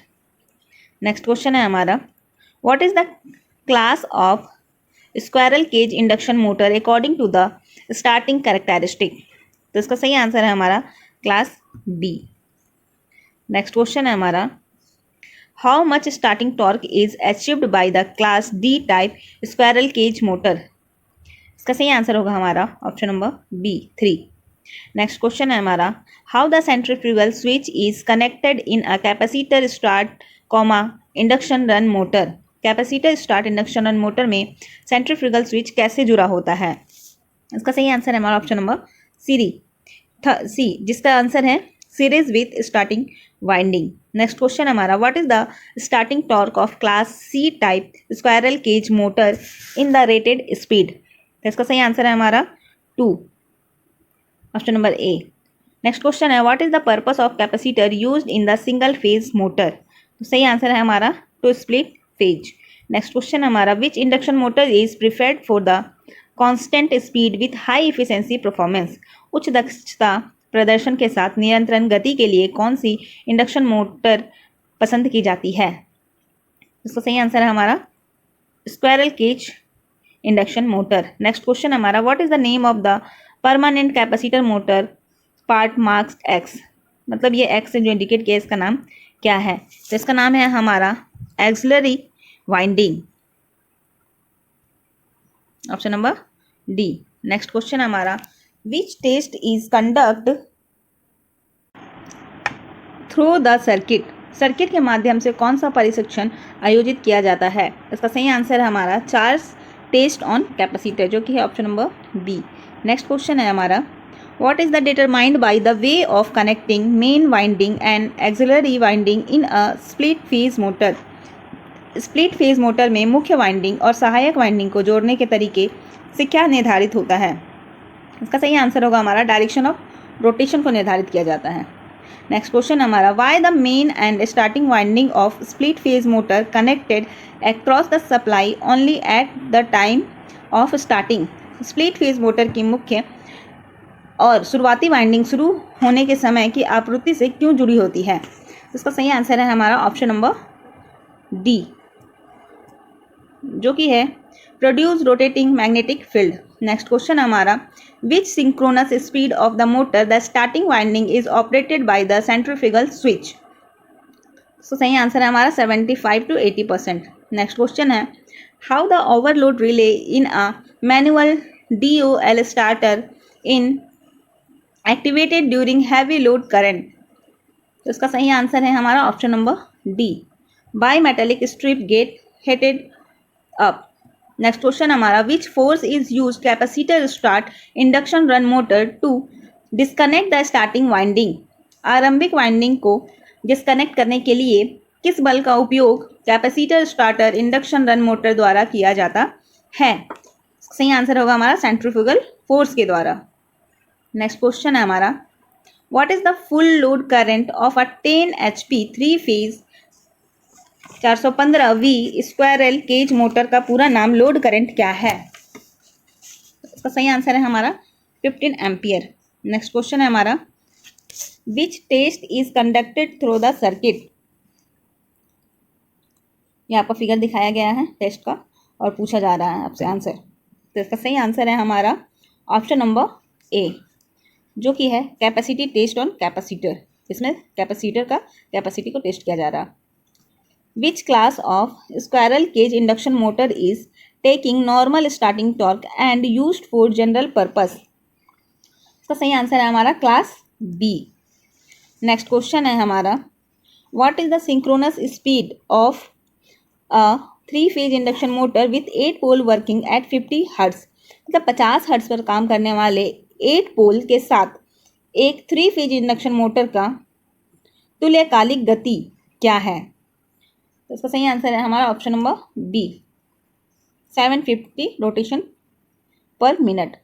[SPEAKER 1] Next question है हमारा, what is the class of squirrel cage induction motor according to the starting characteristic? तो इसका सही आंसर है हमारा क्लास बी। नेक्स्ट क्वेश्चन है हमारा, how much starting torque is achieved by the class D type squirrel cage motor? इसका सही answer होगा हमारा option number B 3। Next question है हमारा, how the centrifugal switch is connected in a capacitor start induction run motor? Capacitor start induction run motor में centrifugal switch कैसे जुड़ा होता है? इसका सही आंसर है हमारा ऑप्शन नंबर सी, जिसका आंसर है series with starting winding. Next question हमारा, what is the starting torque of class C type squirrel cage motor in the rated speed? तो इसका सही आंसर है हमारा 2, option number A. Next question है, what is the purpose of capacitor used in the single phase motor? तो सही answer है हमारा to split phase. Next question हमारा, which induction motor is preferred for the constant speed with high efficiency performance? उच्च दक्षता प्रदर्शन के साथ नियंत्रण गति के लिए कौन सी इंडक्शन मोटर पसंद की जाती है? इसका सही आंसर है हमारा squirrel cage induction motor. Next question हमारा, what is the name of the permanent capacitor motor part marks X? मतलब ये एक्स से जो इंडिकेट किया इसका नाम क्या है? तो इसका नाम है हमारा auxiliary winding, option number D. Next question हमारा, which test is conduct through the circuit? Circuit के माध्यम से कौन सा परीक्षण आयोजित किया जाता है? इसका सही आंसर है हमारा चार्ज टेस्ट ऑन कैपेसिटर, जो कि है option number B. Next question है हमारा, what is the determined by the way of connecting main winding and auxiliary winding in a split phase motor? Split phase motor में मुख्य winding और सहायक winding को जोड़ने के तरीके से क्या निर्धारित होता है? इसका सही आंसर होगा हमारा डायरेक्शन ऑफ रोटेशन को निर्धारित किया जाता है। नेक्स्ट क्वेश्चन हमारा, why the main and starting winding of split phase motor connected across the supply only at the time of starting? Split phase motor की मुख्य और शुरुआती वाइंडिंग शुरू होने के समय की आपूर्ति से क्यों जुड़ी होती है? इसका सही आंसर है हमारा ऑप्शन नंबर डी, जो कि है produce rotating magnetic field. Next question हमारा, which synchronous speed of the motor the starting winding is operated by the centrifugal switch? तो सही आंसर है हमारा 75 to 80%। नेक्स्ट क्वेश्चन है, how the overload relay in a manual DOL starter in activated during heavy load current? तो इसका सही answer है हमारा option number D, by metallic strip get heated up. Next question हमारा, विच force is use capacitor start induction run motor to disconnect the starting winding? आरंभिक winding को disconnect करने के लिए किस बल का उपयोग capacitor starter induction run motor द्वारा किया जाता है? सही आंसर होगा हमारा सेंट्रीफ्यूगल फोर्स के द्वारा। नेक्स्ट क्वेश्चन है हमारा, what is the full load current of a 10 HP 3 phase 415V squirrel cage motor का पूरा नाम लोड करंट क्या है? इसका सही आंसर है हमारा 15 एम्पियर। नेक्स्ट क्वेश्चन है हमारा, which test is conducted through the circuit? यहाँ पर फिगर दिखाया गया है टेस्ट का और पूछा जा रहा है आपसे आंसर। तो इसका सही आंसर है हमारा ऑप्शन नंबर ए, जो कि है कैपेसिटी टेस्ट ऑन कैपेसिटर। इसमें कैपेसिटर का कैपेसिटी को टेस्ट किया जा रहा। Which class of squirrel cage induction motor is taking normal starting torque and used for general purpose? इसका सही आंसर है हमारा क्लास बी। नेक्स्ट क्वेश्चन है हमारा, what is the synchronous speed of a 3 phase induction motor with 8 pole working at 50 hertz? मतलब 50 hertz पर काम करने वाले 8 पोल के साथ एक 3 फेज इंडक्शन मोटर का तुल्यकालिक गति क्या है? तो इसका सही आंसर है हमारा option number B, 750 rotation per minute.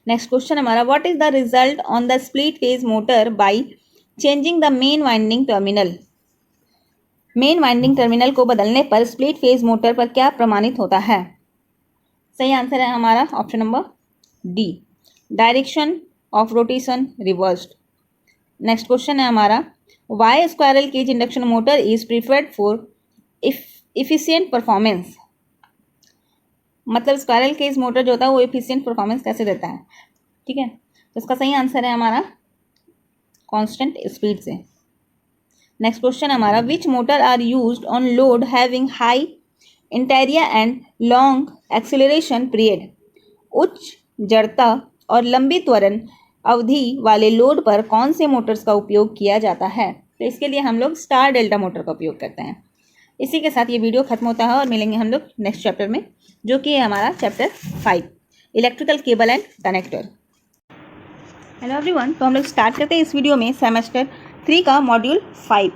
[SPEAKER 1] Next question हमारा, what is the result on the split phase motor by changing the main winding terminal? Main winding terminal को बदलने पर स्प्लिट फेज मोटर पर क्या प्रमाणित होता है? सही आंसर है हमारा option number D, direction of rotation reversed. Next question है हमारा, why squirrel cage induction motor is preferred for efficient performance. मतलब स्क्वायरल केज मोटर जो होता है वो एफिशिएंट परफॉर्मेंस कैसे देता है? ठीक है, तो इसका सही आंसर है हमारा कांस्टेंट स्पीड से। नेक्स्ट क्वेश्चन हमारा, which motor are used on load having high इंटेरिया एंड लॉन्ग एक्सेलरेशन पीरियड। उच्च जड़ता और लंबी त्वरण अवधि वाले लोड पर कौन से मोटर्स का उपयोग किया जाता है? तो इसके लिए हम लोग स्टार डेल्टा मोटर का उपयोग करते हैं। इसी के साथ ये वीडियो खत्म होता है और मिलेंगे हम लोग नेक्स्ट चैप्टर में, जो कि है हमारा chapter 5, electrical cable and connector. Hello everyone, तो हम लोग स्टार्ट करते हैं इस वीडियो में सेमेस्टर 3 का मॉड्यूल 5,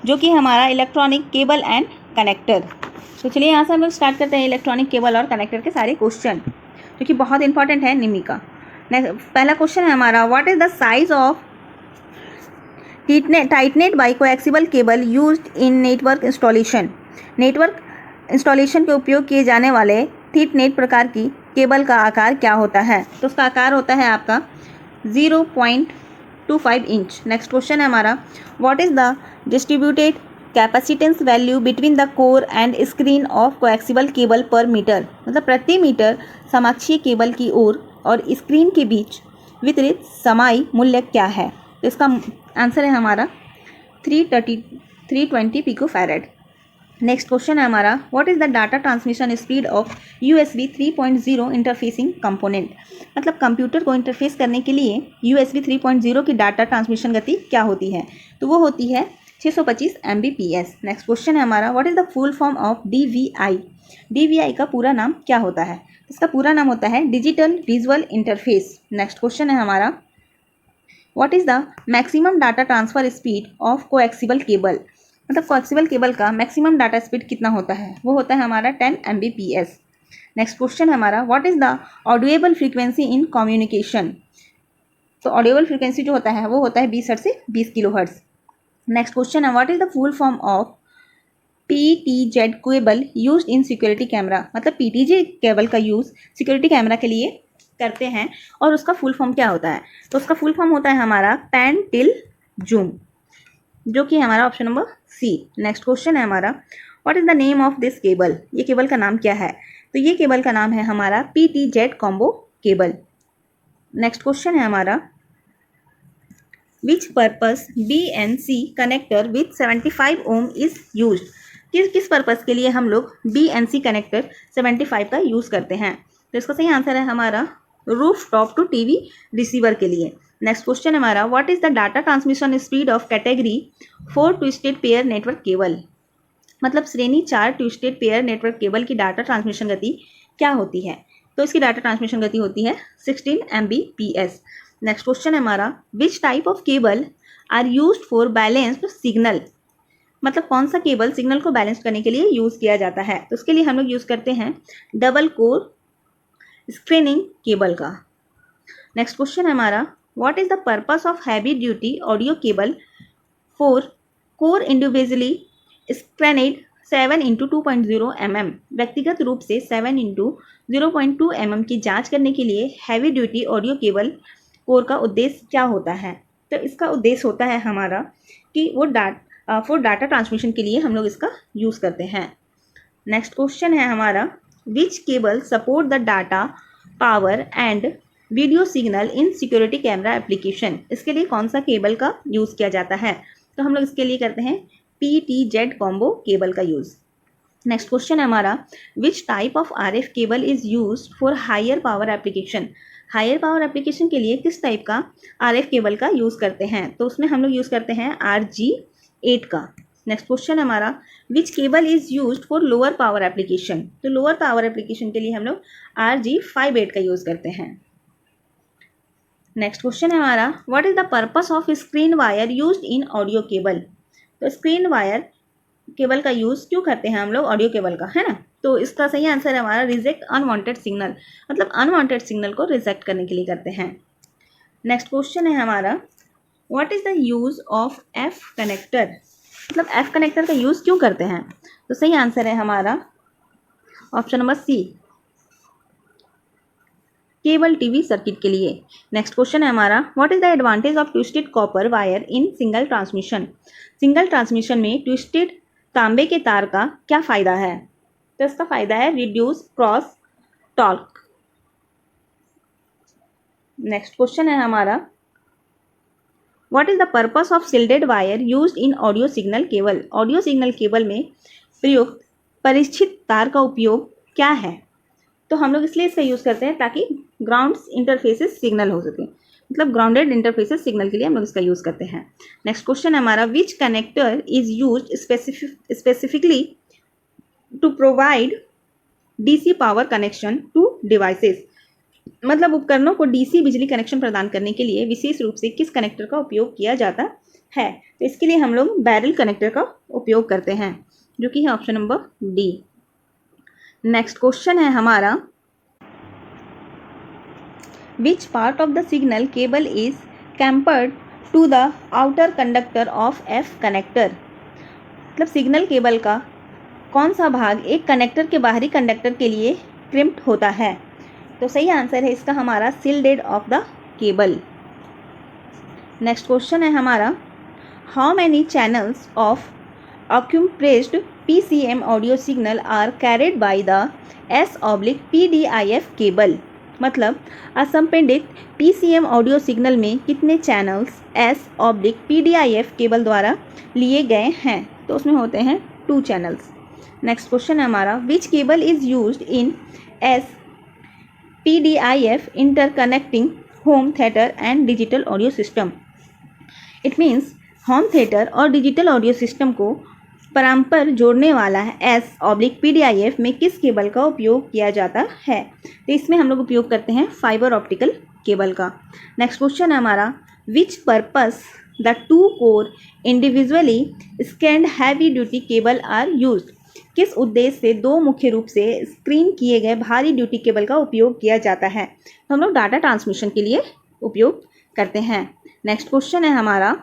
[SPEAKER 1] जो कि हमारा इलेक्ट्रॉनिक केबल एंड कनेक्टर। तो चलिए यहाँ से हम लोग स्टार्ट करते हैं इलेक्ट्रॉनिक केबल और कनेक्टर के सारे क्वेश्चन, जो कि बहुत इंपॉर्टेंट है निमी का। पहला क्वेश्चन है हमारा, what is the size of titanate by coaxial cable used in network installation. Network installation के उपयोग किए जाने वाले थिकनेट प्रकार की केबल का आकार क्या होता है? तो उसका आकार होता है आपका 0.25 इंच। नेक्स्ट क्वेश्चन है हमारा, what is the distributed capacitance value between the core and screen of coaxial cable per metre. मतलब प्रति मीटर समाक्षीय केबल की ओर और स्क्रीन के बीच वितरित समाई मूल्य क्या है? तो इसका आंसर है हमारा 320 पिकोफैरेड। नेक्स्ट क्वेश्चन है हमारा, what is the data transmission speed of USB 3.0 interfacing component. मतलब कंप्यूटर को इंटरफेस करने के लिए USB 3.0 की डाटा ट्रांसमिशन गति क्या होती है? तो वो होती है 625 Mbps। नेक्स्ट क्वेश्चन है हमारा, what is the full form of DVI। DVI का पूरा नाम क्या होता है? इसका पूरा नाम होता है digital visual interface. Next question है हमारा, what is the maximum data transfer speed of coaxial cable. मतलब कोएक्सिबल केबल का मैक्सिमम डाटा स्पीड कितना होता है? वो होता है हमारा 10 Mbps। नेक्स्ट क्वेश्चन है हमारा, what is the audible frequency in communication. तो ऑडिएबल फ्रीक्वेंसी जो होता है वो होता है 20 हर्ट्ज से 20 किलोहर्ट्ज। नेक्स्ट क्वेश्चन है, what is the full form of PTZ cable used in security camera. मतलब PTZ केबल का यूज़ सिक्योरिटी कैमरा के लिए करते हैं और उसका फुल फॉर्म क्या होता है? तो उसका फुल फॉर्म होता है हमारा पैन टिल जूम, जो कि हमारा option number C. Next question है हमारा, what is the name of this cable. ये केबल का नाम क्या है? तो ये केबल का नाम है हमारा PTZ combo cable. Next question है हमारा, which purpose BNC connector with 75 ohm is used. किस पर्पस के लिए हम लोग BNC कनेक्टर 75 का यूज़ करते हैं? तो इसका सही आंसर है हमारा roof top to TV receiver के लिए। नेक्स्ट क्वेश्चन है हमारा, what is the data transmission speed of category 4 twisted pair network cable. मतलब श्रेणी 4 ट्विस्टेड पेयर नेटवर्क केबल की डाटा ट्रांसमिशन गति क्या होती है? तो इसकी डाटा ट्रांसमिशन गति होती है 16 Mbps। नेक्स्ट क्वेश्चन है हमारा, which type of cable are used for balanced signal. मतलब कौन सा केबल सिग्नल को बैलेंस करने के लिए यूज़ किया जाता है? तो उसके लिए हम लोग यूज़ करते हैं डबल कोर स्क्रीनिंग केबल का। नेक्स्ट क्वेश्चन है हमारा, what is the purpose of heavy duty audio cable for core individually screened 7x2.0 mm। व्यक्तिगत रूप से 7x0.2 mm की जांच करने के लिए heavy duty audio cable core का उद्देश्य क्या होता है? तो इसका उद्देश्य होता है हमारा कि वो डाटा ट्रांसमिशन के लिए हम लोग इसका यूज़ करते हैं। नेक्स्ट क्वेश्चन है हमारा, which cable support the data power and video signal in security camera application. इसके लिए कौन सा केबल का यूज़ किया जाता है? तो हम लोग इसके लिए करते हैं PTZ कॉम्बो केबल का यूज़। नेक्स्ट क्वेश्चन है हमारा, which type of RF cable is used for higher power application. Higher power application के लिए किस टाइप का RF केबल का यूज़ करते हैं? तो उसमें हम लोग यूज़ करते हैं RG8 का। नेक्स्ट क्वेश्चन हमारा, which cable is used for lower power application. तो लोअर पावर एप्लीकेशन के लिए हम लोग RG58 का यूज़ करते हैं। नेक्स्ट क्वेश्चन है हमारा, what is the purpose of screen wire used in audio cable. तो स्क्रीन वायर केबल का यूज़ क्यों करते हैं हम लोग ऑडियो केबल का, है ना? तो इसका सही आंसर है हमारा रिजेक्ट अनवांटेड सिग्नल। मतलब अनवांटेड सिग्नल को रिजेक्ट करने के लिए करते हैं। नेक्स्ट क्वेश्चन है हमारा, what is the use of F connector मतलब एफ कनेक्टर का यूज़ क्यों करते हैं? तो सही आंसर है हमारा option number C, cable TV circuit के लिए। नेक्स्ट क्वेश्चन है हमारा, what is the advantage of twisted copper wire in single transmission? Single transmission में ट्विस्टेड तांबे के तार का क्या फ़ायदा है? तो इसका फ़ायदा है reduce cross talk. Next question है हमारा, what is the purpose of shielded wire used in audio signal cable? Audio signal cable में प्रयुक्त परिचित तार का उपयोग क्या है? तो हम लोग इसलिए इसका यूज़ करते हैं ताकि ग्राउंड इंटरफेसेस सिग्नल हो सके, मतलब ग्राउंडेड इंटरफेसेस सिग्नल के लिए हम लोग इसका यूज़ करते हैं। नेक्स्ट क्वेश्चन है हमारा, which connector is used specifically to provide DC power connection to devices? मतलब उपकरणों को डीसी बिजली कनेक्शन प्रदान करने के लिए विशेष रूप से किस कनेक्टर का उपयोग किया जाता है? तो इसके लिए हम लोग बैरल कनेक्टर का उपयोग करते हैं, जो कि है option number D. Next question है हमारा, which part of the signal cable is crimped to the outer conductor of F connector? मतलब सिग्नल केबल का कौन सा भाग एक कनेक्टर के बाहरी कंडक्टर के लिए क्रिम्प्ड होता है? तो सही आंसर है इसका हमारा shielded of the cable. Next question है हमारा, how many channels of uncompressed PCM audio signal are carried by the S/PDIF cable? मतलब असंपीड़ित PCM ऑडियो सिग्नल में कितने चैनल्स S/PDIF केबल द्वारा लिए गए हैं? तो उसमें होते हैं 2 चैनल्स। नेक्स्ट क्वेश्चन है हमारा, which cable is used in S/PDIF interconnecting home theatre and digital audio system? It means home theatre और डिजिटल ऑडियो सिस्टम को परस्पर जोड़ने वाला है S/PDIF में किस केबल का उपयोग किया जाता है? तो इसमें हम लोग उपयोग करते हैं फाइबर ऑप्टिकल केबल का। नेक्स्ट क्वेश्चन है हमारा, which purpose the 2 core individually screened heavy duty cable are used? किस उद्देश्य से 2 मुख्य रूप से स्क्रीन किए गए भारी ड्यूटी केबल का उपयोग किया जाता है? तो हम लोग डाटा ट्रांसमिशन के लिए उपयोग करते हैं। नेक्स्ट क्वेश्चन है हमारा,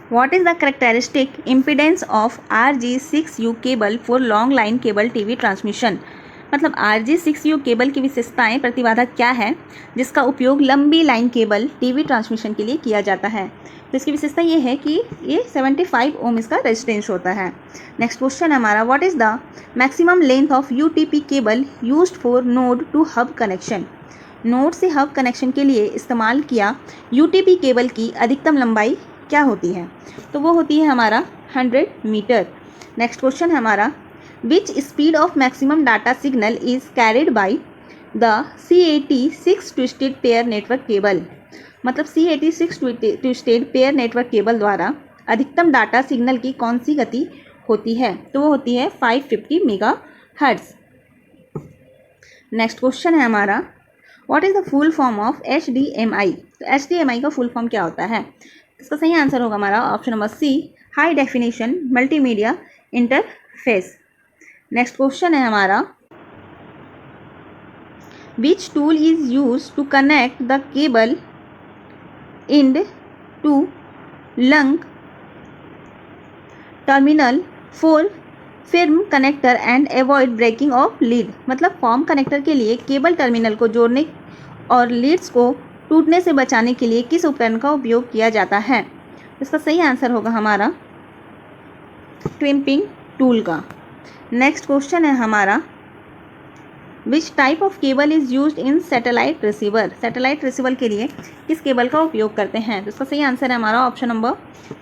[SPEAKER 1] What is the characteristic impedance of RG6U cable for long line cable TV transmission? मतलब RG6U केबल की विशेषताएं, प्रतिबाधा क्या है जिसका उपयोग लंबी लाइन केबल टीवी ट्रांसमिशन के लिए किया जाता है? तो इसकी विशेषता ये है कि ये 75 ओम इसका रेजिस्टेंस होता है। नेक्स्ट क्वेश्चन है हमारा, what is the maximum length of UTP cable used for node to hub connection? Node से हब कनेक्शन के लिए इस्तेमाल किया UTP केबल की अधिकतम लंबाई क्या होती है? तो वो होती है हमारा 100 मीटर। नेक्स्ट क्वेश्चन है हमारा, विच speed of maximum data signal is carried by the CAT6 twisted pair network cable? मतलब CAT6 twisted pair network cable द्वारा अधिकतम डाटा सिग्नल की कौन सी गति होती है? तो वो होती है 550 मेगाहर्ट्ज़। नेक्स्ट क्वेश्चन है हमारा, what is the full form of HDMI? तो HDMI का फुल फॉर्म क्या होता है? इसका सही आंसर होगा हमारा option number C, high definition multimedia interface. Next question है हमारा, which tool is use to connect the cable end to lug terminal for firm connector and avoid breaking of lead? मतलब फॉर्म कनेक्टर के लिए cable terminal को जोड़ने और Leeds को टूटने से बचाने के लिए किस उपकरण का उपयोग किया जाता है? इसका सही आंसर होगा हमारा क्रिम्पिंग टूल का। नेक्स्ट क्वेश्चन है हमारा, which type of cable is used in satellite receiver? Satellite receiver के लिए किस केबल का उपयोग करते हैं? तो इसका सही आंसर है हमारा ऑप्शन नंबर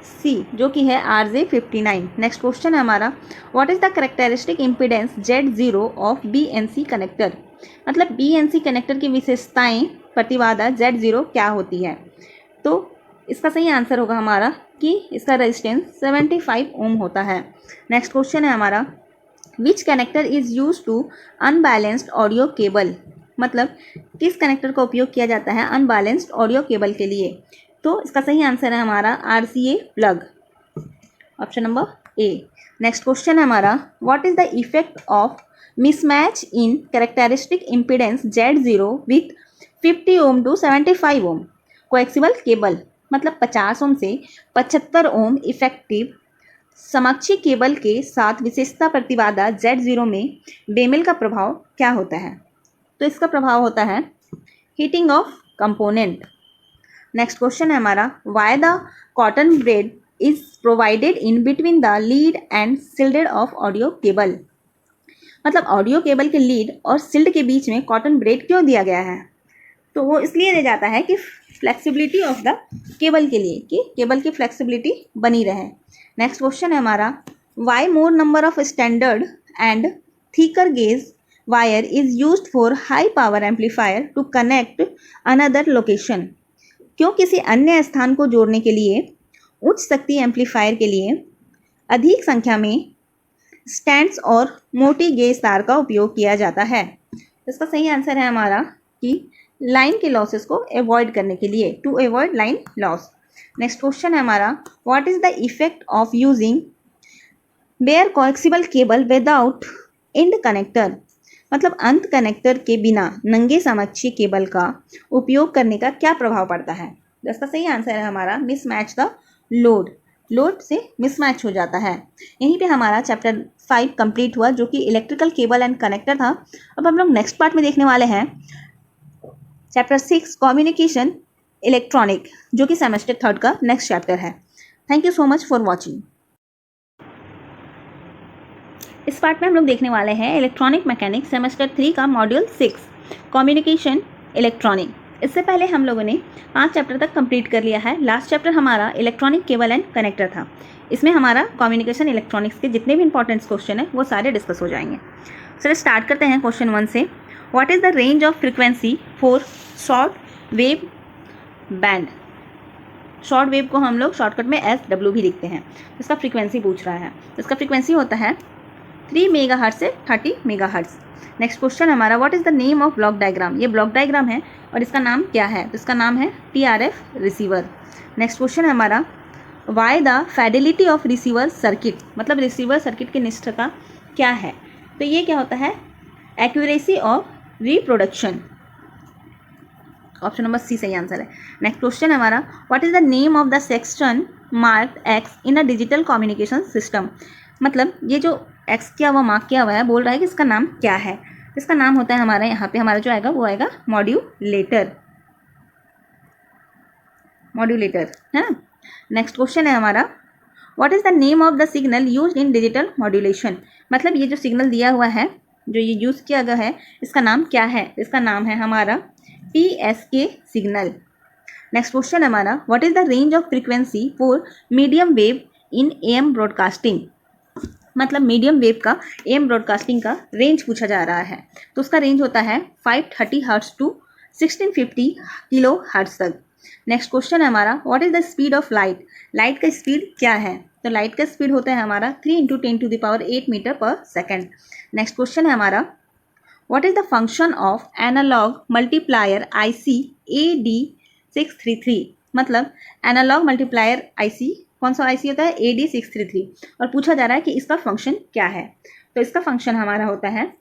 [SPEAKER 1] सी, जो कि है RJ59। नेक्स्ट क्वेश्चन है हमारा, what is the characteristic impedance Z0 of BNC connector? मतलब BNC कनेक्टर की विशेषताएं, प्रतिबाधा Z0 क्या होती है? तो इसका सही आंसर होगा हमारा कि इसका रेजिस्टेंस 75 ओम होता है। नेक्स्ट क्वेश्चन है हमारा, which connector is use to unbalanced audio cable? मतलब किस कनेक्टर का उपयोग किया जाता है अनबैलेंस्ड ऑडियो केबल के लिए? तो इसका सही आंसर है हमारा RCA plug, option number A. Next question है हमारा, what is the effect of mismatch in characteristic impedance Z0 with 50 ohm to 75 ohm coaxial cable? मतलब 50 ओम से 75 ओम इफेक्टिव समकक्षी केबल के साथ विशेषता प्रतिबाधा Z0 में बेमेल का प्रभाव क्या होता है? तो इसका प्रभाव होता है heating of component. Next question है हमारा, why the cotton braid is provided in between the lead and shielded of audio cable. मतलब ऑडियो केबल के लीड और शिल्ड के बीच में कॉटन ब्रेड क्यों दिया गया है? तो वो इसलिए दिया जाता है कि फ्लेक्सिबिलिटी ऑफ द केबल के लिए, कि केबल की फ्लेक्सिबिलिटी बनी रहे। नेक्स्ट क्वेश्चन है हमारा, why more number of standard and thicker gauge wire is used for high power amplifier to connect another location. क्यों किसी अन्य स्थान को जोड़ने के लिए उच्च शक्ति एम्पलीफायर के लिए अधिक संख्या में स्टैंड्स और मोटी गेज तार का उपयोग किया जाता है? इसका सही आंसर है हमारा कि लाइन के लॉसेस को अवॉइड करने के लिए, to avoid line loss. Next question है हमारा, what is the effect of using bare coaxial cable without end connector. मतलब अंत कनेक्टर के बिना नंगे समकक्षीय केबल का उपयोग करने का क्या प्रभाव पड़ता है? इसका सही आंसर है हमारा मिसमैच द लोड। लोड से मिसमैच हो जाता है। यहीं पे हमारा चैप्टर 5 कंप्लीट हुआ, जो कि इलेक्ट्रिकल केबल एंड कनेक्टर था। अब हम लोग नेक्स्ट पार्ट में देखने वाले हैं चैप्टर 6 कम्युनिकेशन इलेक्ट्रॉनिक, जो कि सेमेस्टर 3 का नेक्स्ट चैप्टर है। Thank you so much for watching. इस पार्ट में हम लोग देखने वाले हैं इलेक्ट्रॉनिक मैकेनिक्स सेमेस्टर 3 का मॉड्यूल 6 कम्युनिकेशन इलेक्ट्रॉनिक। इससे पहले हम लोगों ने 5 चैप्टर तक कंप्लीट कर लिया है। लास्ट चैप्टर हमारा इलेक्ट्रॉनिक केबल एंड कनेक्टर था। इसमें हमारा कम्युनिकेशन इलेक्ट्रॉनिक्स के जितने भी इंपॉर्टेंट क्वेश्चन है वो सारे डिस्कस हो जाएंगे। चलिए स्टार्ट करते हैं क्वेश्चन 1 से। What is the range of frequency for short wave band. Short wave को हम लोग शॉर्टकट में SW भी लिखते हैं। इसका फ्रीक्वेंसी पूछ रहा है। इसका फ्रीक्वेंसी होता है 3 मेगाहर्ट्ज से 30 मेगाहर्ट्ज। नेक्स्ट क्वेश्चन हमारा, what is the name of block diagram. ये ब्लॉक डायग्राम है और इसका नाम क्या है? तो इसका नाम है TRF रिसीवर। नेक्स्ट क्वेश्चन है हमारा, why the fidelity of receiver circuit. मतलब रिसीवर सर्किट की निष्ठता क्या है? तो ये क्या होता है? Accuracy of reproduction. Option number C सही आंसर है। नेक्स्ट क्वेश्चन है हमारा, what is the name of the section marked X in a digital communication system. मतलब ये जो X किया हुआ मार्क किया हुआ है, बोल रहा है कि इसका नाम क्या है? इसका नाम होता है हमारा, यहाँ पे हमारा जो आएगा वो आएगा मॉड्यूलेटर। मॉड्यूलेटर है ना। नेक्स्ट क्वेश्चन है हमारा, what is the name of the signal used in digital modulation. मतलब ये जो सिग्नल दिया हुआ है, जो ये यूज़ किया गया है, इसका नाम क्या है? इसका नाम है हमारा PSK सिग्नल। नेक्स्ट क्वेश्चन हमारा, what is the range of frequency for medium wave in AM broadcasting. मतलब मीडियम वेव का AM ब्रॉडकास्टिंग का रेंज पूछा जा रहा है। तो उसका रेंज होता है 530 हर्ट्ज टू 1650 किलो हर्ट्ज तक। नेक्स्ट क्वेश्चन है हमारा, what is the speed of light. Light का स्पीड क्या है? तो लाइट का स्पीड होता है हमारा 3 × 10⁸ मीटर पर सेकेंड। नेक्स्ट क्वेश्चन है हमारा, what is the function of analog multiplier IC AD633। मतलब एनालॉग मल्टीप्लायर IC कौन सा IC होता है? AD633। और पूछा जा रहा है कि इसका फंक्शन क्या है? तो इसका फंक्शन हमारा होता है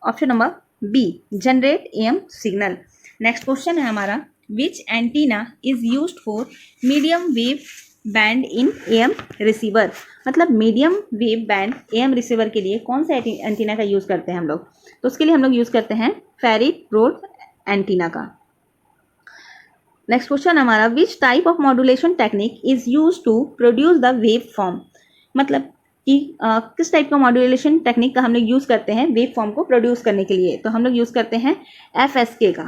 [SPEAKER 1] option number B, generate AM signal. Next question है हमारा, which antenna is used for medium wave band in AM receiver. मतलब medium wave band AM receiver के लिए कौन सा एंटीना का यूज़ करते हैं हम लोग? तो उसके लिए हम लोग यूज़ करते हैं फेरिट रोड एंटीना का। नेक्स्ट क्वेश्चन हमारा, which type of modulation technique is use to produce the wave form. मतलब कि किस टाइप का मॉड्यूलेशन टेक्निक का हम लोग यूज़ करते हैं वेव फॉर्म को प्रोड्यूस करने के लिए? तो हम लोग यूज़ करते हैं FSK का,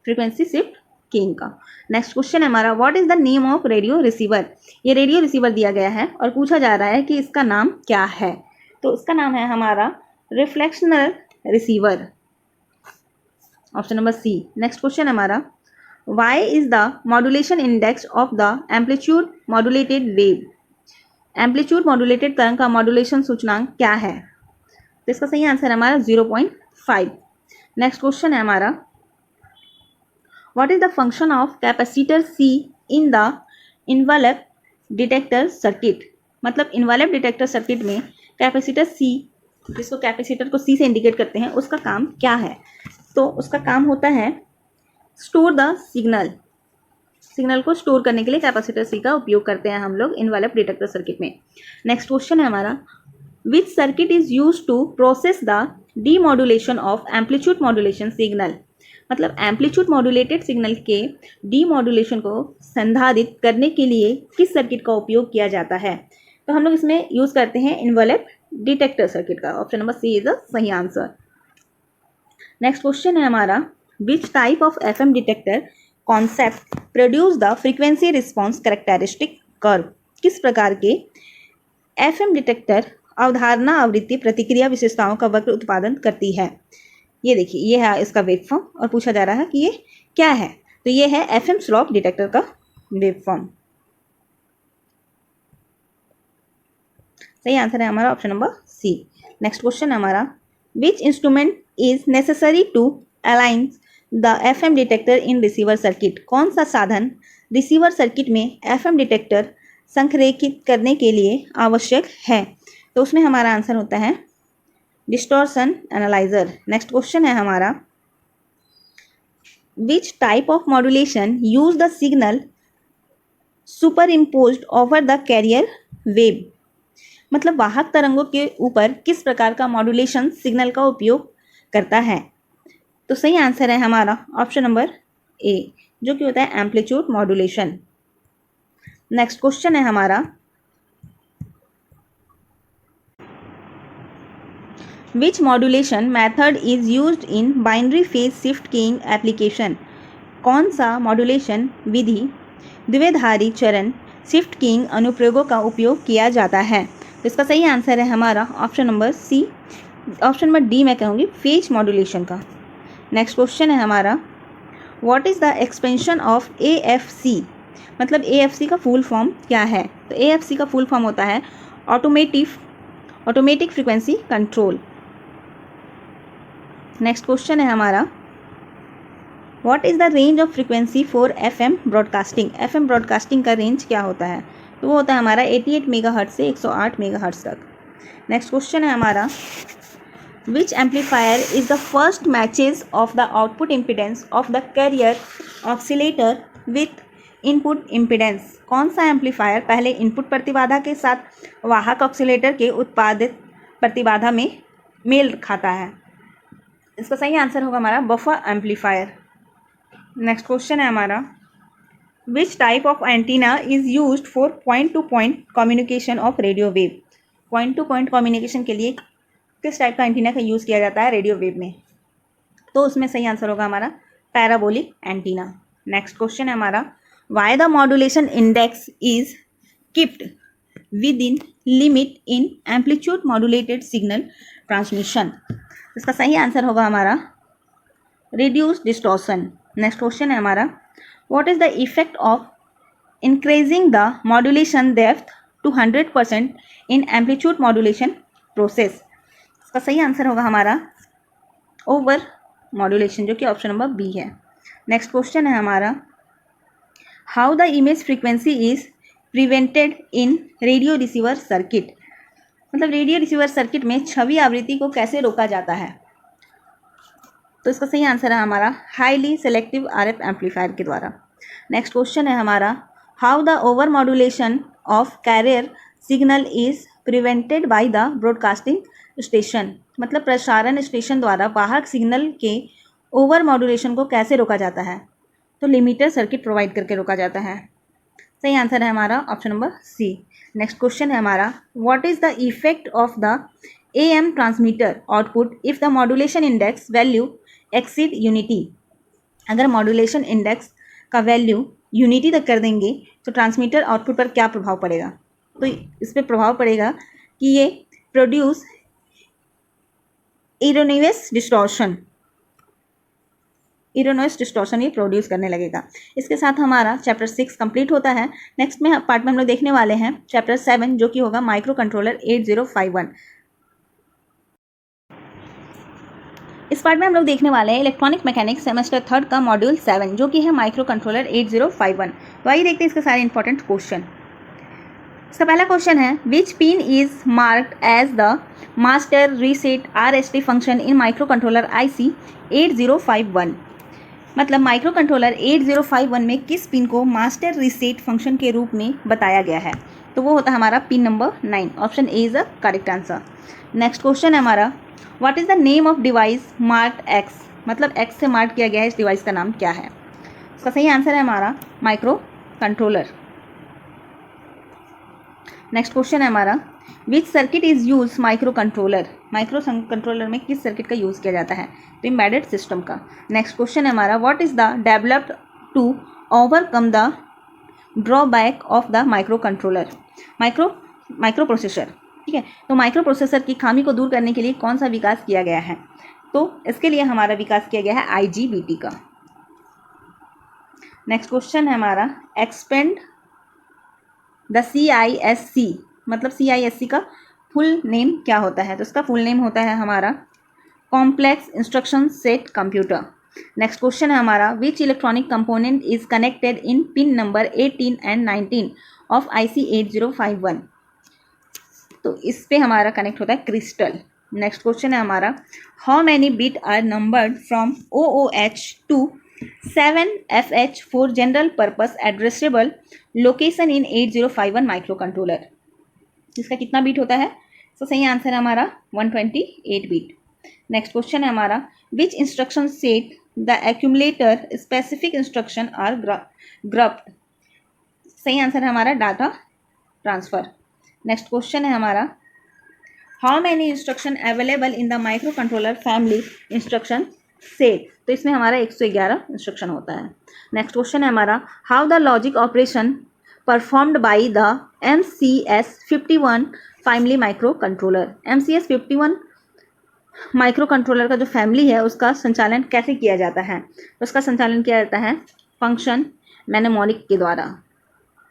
[SPEAKER 1] फ्रीक्वेंसी शिफ्ट कीइंग का। नेक्स्ट क्वेश्चन है हमारा, what is the name of radio receiver. ये रेडियो रिसीवर दिया गया है और पूछा जा रहा है कि इसका नाम क्या है? तो इसका नाम है हमारा reflectional receiver, option number C। Next question हमारा, why is the modulation index of the amplitude modulated wave. Amplitude modulated तरंग का मॉड्यूलेशन सूचकांक क्या है? तो इसका सही आंसर है हमारा 0.5। नेक्स्ट क्वेश्चन है हमारा, what is the function of capacitor C in the envelope detector circuit. मतलब इन्वलप डिटेक्टर सर्किट में कैपेसिटर C, जिसको कैपेसिटर को C से इंडिकेट करते हैं, उसका काम क्या है? तो उसका काम होता है स्टोर द सिग्नल। सिग्नल को स्टोर करने के लिए कैपेसिटर सी का उपयोग करते हैं हम लोग इनवेलप डिटेक्टर सर्किट में। नेक्स्ट क्वेश्चन है हमारा, which circuit is use to process the demodulation of amplitude modulation signal. मतलब एम्पलीट्यूड मॉड्यूलेटेड सिग्नल के डीमॉड्यूलेशन को संसाधित करने के लिए किस सर्किट का उपयोग किया जाता है। तो हम लोग इसमें यूज करते हैं इनवेलप डिटेक्टर सर्किट का। Option number C is the सही आंसर। नेक्स्ट क्वेश्चन है हमारा, which type of FM detector concept produce the frequency response characteristic curve. किस प्रकार के एफएम डिटेक्टर अवधारणा आवृत्ति प्रतिक्रिया विशेषताओं का वक्र उत्पादन करती है। ये देखिए, ये है इसका वेवफॉर्म और पूछा जा रहा है कि ये क्या है। तो ये है एफएम स्लॉप डिटेक्टर का वेवफॉर्म। सही आंसर है हमारा option number C. Next question है हमारा, which instrument is necessary to align the FM detector in receiver circuit. कौन सा साधन रिसीवर सर्किट में एफएम डिटेक्टर संरेखित करने के लिए आवश्यक है। तो उसमें हमारा आंसर होता है डिस्टॉर्शन एनालाइजर। नेक्स्ट क्वेश्चन है हमारा, which type of modulation use the signal super imposed over the carrier wave. मतलब वाहक तरंगों के ऊपर किस प्रकार का मॉड्यूलेशन सिग्नल का उपयोग करता है। तो सही आंसर है हमारा ऑप्शन नंबर ए, जो कि होता है एम्पलीट्यूड मॉड्यूलेशन। नेक्स्ट क्वेश्चन है हमारा, which modulation method is used in binary phase shift keying application. कौन सा मॉड्यूलेशन विधि द्विधारी चरण शिफ्ट कीइंग अनुप्रयोगों का उपयोग किया जाता है। तो इसका सही आंसर है हमारा option number C, option number D मैं कहूँगी फेज मॉड्यूलेशन का। नेक्स्ट क्वेश्चन है हमारा, what is the expansion of AFC। मतलब AFC का फुल फॉर्म क्या है। तो AFC का फुल फॉर्म होता है automatic frequency control. Next question है हमारा, what is the range of frequency for FM broadcasting. FM broadcasting का रेंज क्या होता है। तो वो होता है हमारा 88 मेगाहर्ट्ज से 108 मेगाहर्ट्ज तक। नेक्स्ट क्वेश्चन है हमारा, which amplifier is the first matches of the output impedance of the carrier oscillator with input impedance. कौन सा एम्पलीफायर पहले इनपुट प्रतिबाधा के साथ वाहक ऑक्सीलेटर के उत्पादित प्रतिबाधा में मेल खाता है। इसका सही आंसर होगा हमारा बफर एम्पलीफायर। नेक्स्ट क्वेश्चन है हमारा, which type of antenna is used for point two point communication of radio wave. Point two point communication के लिए किस टाइप का एंटीना का यूज़ किया जाता है रेडियो वेव में। तो उसमें सही आंसर होगा हमारा पैराबोलिक एंटीना। नेक्स्ट क्वेश्चन है हमारा, why the modulation index is keeped with in limit in amplitude modulated signal transmission. इसका सही आंसर होगा हमारा रिड्यूस डिस्टॉर्शन। नेक्स्ट क्वेश्चन है हमारा, what is the effect of increasing the modulation depth to 100% in amplitude modulation process. इसका सही answer होगा हमारा ओवर मॉड्यूलेशन, जो कि ऑप्शन नंबर बी है। नेक्स्ट क्वेश्चन है हमारा, how the image frequency is prevented in radio receiver circuit. मतलब रेडियो रिसीवर सर्किट में छवि आवृत्ति को कैसे रोका जाता है। तो इसका सही आंसर है हमारा हाईली सेलेक्टिव RF एम्पलीफायर के द्वारा। नेक्स्ट क्वेश्चन है हमारा, how the over modulation of carrier signal is prevented by the broadcasting station. मतलब प्रसारण स्टेशन द्वारा वाहक सिग्नल के ओवर मॉड्यूलेशन को कैसे रोका जाता है। तो लिमिटर सर्किट प्रोवाइड करके रोका जाता है। सही आंसर है हमारा option number C. Next question है हमारा, what is the effect of the AM transmitter output if the modulation index value exceed unity. अगर मॉड्यूलेशन इंडेक्स का वैल्यू यूनिटी तक कर देंगे तो ट्रांसमीटर आउटपुट पर क्या प्रभाव पड़ेगा। तो इस पर प्रभाव पड़ेगा कि ये प्रोड्यूस इरोनियस डिस्टॉर्शन ये प्रोड्यूस करने लगेगा। इसके साथ हमारा चैप्टर 6 कंप्लीट होता है। नेक्स्ट में पार्ट में हम लोग देखने वाले हैं चैप्टर 7, जो कि होगा माइक्रो कंट्रोलर 8051। इस पार्ट में हम लोग देखने वाले हैं इलेक्ट्रॉनिक मैकेनिक्स सेमेस्टर 3 का मॉड्यूल 7, जो कि है माइक्रो कंट्रोलर 8051। तो आइए देखते हैं इसके सारे इंपॉर्टेंट क्वेश्चन। इसका पहला क्वेश्चन है, which pin is marked as the master reset RST function in micro controller IC 8051। मतलब माइक्रो कंट्रोलर 8051 में किस पिन को मास्टर रीसेट फंक्शन के रूप में बताया गया है? तो वो होता है हमारा pin number 9। Option A is the correct answer. Next question है हमारा, what is the name of device marked x? मतलब एक्स से मार्क किया गया है, इस डिवाइस का नाम क्या है? इसका सही आंसर है हमारा माइक्रो कंट्रोलर। नेक्स्ट क्वेश्चन है हमारा, which circuit is use micro controller? Micro controller में किस सर्किट का यूज़ किया जाता है? तो एम्बेडेड सिस्टम का। नेक्स्ट क्वेश्चन है हमारा, what is the developed to overcome the drawback of the micro controller? Micro processor, ठीक है। तो माइक्रो प्रोसेसर की खामी को दूर करने के लिए कौन सा विकास किया गया है? तो इसके लिए हमारा विकास किया गया है IGBT का। नेक्स्ट क्वेश्चन है हमारा, एक्सपेंड द CISC, मतलब CISC का फुल नेम क्या होता है? तो इसका फुल नेम होता है हमारा complex instruction set computer. Next question है हमारा, विच electronic component is connected in pin number 18 and 19 of IC 8051? तो इस पे हमारा कनेक्ट होता है क्रिस्टल। नेक्स्ट क्वेश्चन है हमारा, how many bit are numbered from OOH to 7FH for general purpose addressable location in 8051 micro controller? इसका कितना बीट होता है? तो सही आंसर है हमारा 128 बीट। नेक्स्ट क्वेश्चन है हमारा, which instruction set the accumulator specific instruction are grouped? सही आंसर है हमारा डाटा ट्रांसफर। नेक्स्ट क्वेश्चन है हमारा, how many instruction available in the micro controller family instruction set? तो इसमें हमारा 111 इंस्ट्रक्शन होता है। नेक्स्ट क्वेश्चन है हमारा, how the logic operation performed by the MCS51 family micro controller? MCS51 micro controller का जो फैमिली है उसका संचालन कैसे किया जाता है? तो उसका संचालन किया जाता है फंक्शन मैनेमोनिक के द्वारा।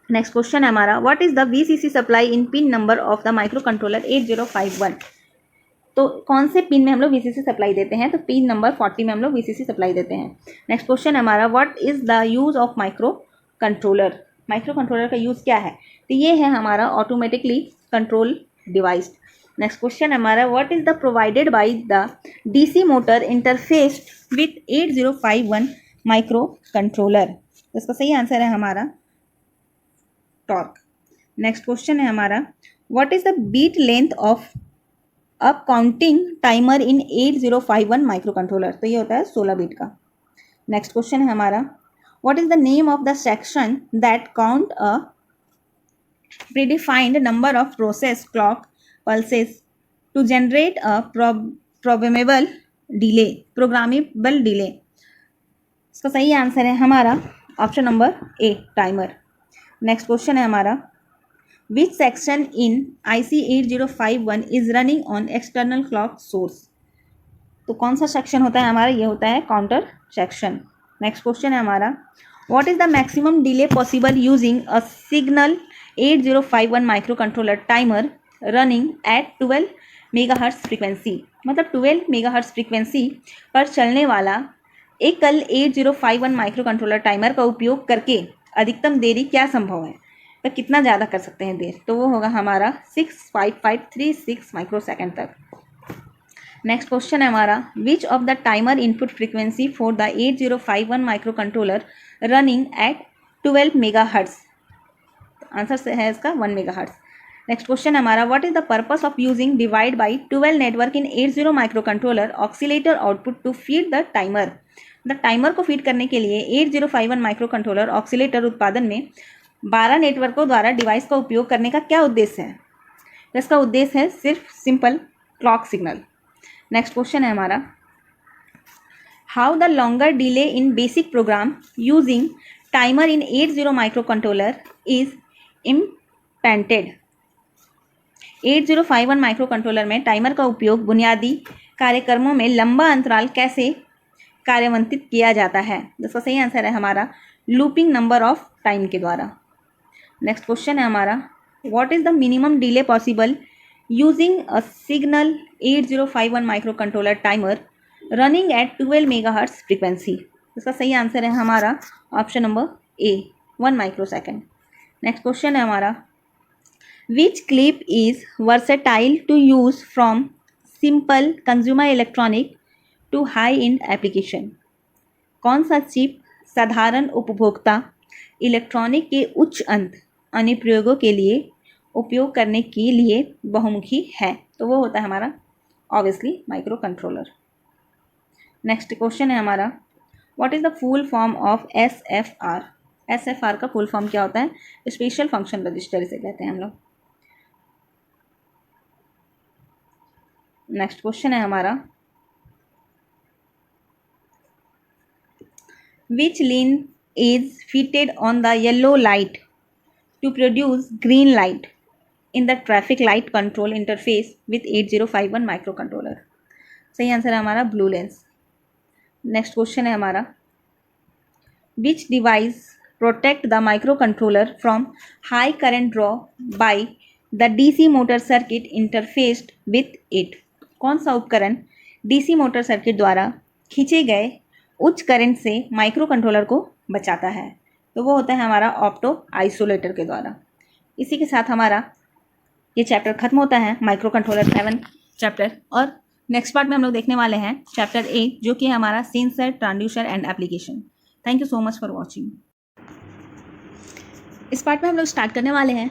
[SPEAKER 1] नेक्स्ट क्वेश्चन है हमारा, what is the VCC supply in pin number of the micro controller 8051? तो कौन से पिन में हम लोग VCC सप्लाई देते हैं? तो पिन नंबर 40 में हम लोग VCC सप्लाई देते हैं। नेक्स्ट क्वेश्चन है हमारा, what is the use of micro controller? Micro controller का यूज़ क्या है? तो ये है हमारा automatically control device. Next question है हमारा, what is the provided by the DC motor interfaced with 8051 micro controller? इसका सही आंसर है हमारा टॉर्क। नेक्स्ट क्वेश्चन है हमारा, what is the bit length of a counting timer in 8051 micro controller? तो ये होता है 16 बीट का। नेक्स्ट क्वेश्चन है हमारा, what is the name of the section that count a predefined number of process clock pulses to generate a programmable delay? इसका सही answer है हमारा ऑप्शन नंबर ए, टाइमर। नेक्स्ट क्वेश्चन है हमारा, which section in IC 8051 is running on external clock source? तो कौन सा section होता है हमारा? ये होता है काउंटर सेक्शन। नेक्स्ट क्वेश्चन है हमारा, what is the maximum delay possible using a signal 8051 micro controller timer running at 12 megahertz frequency? मतलब 12 मेगाहर्ट्ज फ्रीक्वेंसी पर चलने वाला एकल 8051 माइक्रो कंट्रोलर टाइमर का उपयोग करके अधिकतम देरी क्या संभव है? तो कितना ज़्यादा कर सकते हैं देर? तो वो होगा हमारा 65536 माइक्रोसेकंड तक। नेक्स्ट क्वेश्चन है हमारा, which of the timer input frequency for the 8051 micro controller running at 12 megahertz? Answer है इसका 1 मेगाहर्ट्ज। नेक्स्ट क्वेश्चन हमारा, what is the purpose of using divide by 12 network in 80 micro controller oscillator output to feed the timer? The timer को feed करने के लिए 8051 micro controller oscillator उत्पादन में 12 नेटवर्कों द्वारा डिवाइस का उपयोग करने का क्या उद्देश्य है? तो इसका उद्देश्य है सिर्फ simple clock signal. Next question है हमारा, how the longer delay in basic programme using timer in 80 micro controller is इम्प्लेंटेड? 8051 micro controller में टाइमर का उपयोग बुनियादी कार्यक्रमों में लंबा अंतराल कैसे कार्यान्वित किया जाता है? जिसका सही आंसर है हमारा लूपिंग नंबर ऑफ टाइम के द्वारा। नेक्स्ट क्वेश्चन है हमारा, what is the minimum delay possible using a signal 8051 micro controller timer running at 12 megahertz frequency? इसका सही आंसर है हमारा option number A, 1 microsecond. Next question है हमारा, which clip is versatile to use from simple consumer electronic to high end application? कौन सा chip साधारण उपभोक्ता इलेक्ट्रॉनिक के उच्च अंत अनुप्रयोगों के लिए उपयोग करने के लिए बहुमुखी है? तो वो होता है हमारा obviously micro controller. Next question है हमारा, what is the full form of SFR? SFR का फुल फॉर्म क्या होता है? स्पेशल फंक्शन रजिस्टर इसे कहते हैं हम लोग। नेक्स्ट क्वेश्चन है हमारा, which line is fitted on the yellow light to produce green light in the traffic light control interface with 8051 micro controller? सही आंसर है हमारा ब्लू लेंस। नेक्स्ट क्वेश्चन है हमारा, which device protect the micro controller from high current draw by the DC motor circuit interfaced with it? कौन सा उपकरण DC motor circuit द्वारा खींचे गए उच्च करंट से माइक्रो कंट्रोलर को बचाता है? तो वो होता है हमारा ऑप्टो आइसोलेटर के द्वारा। इसी के साथ हमारा ये चैप्टर खत्म होता है, माइक्रो कंट्रोलर 7 चैप्टर। और नेक्स्ट पार्ट में हम लोग देखने वाले हैं चैप्टर 8, जो कि है हमारा sensor, transducer and application. Thank you so much for watching. इस पार्ट में हम लोग स्टार्ट करने वाले हैं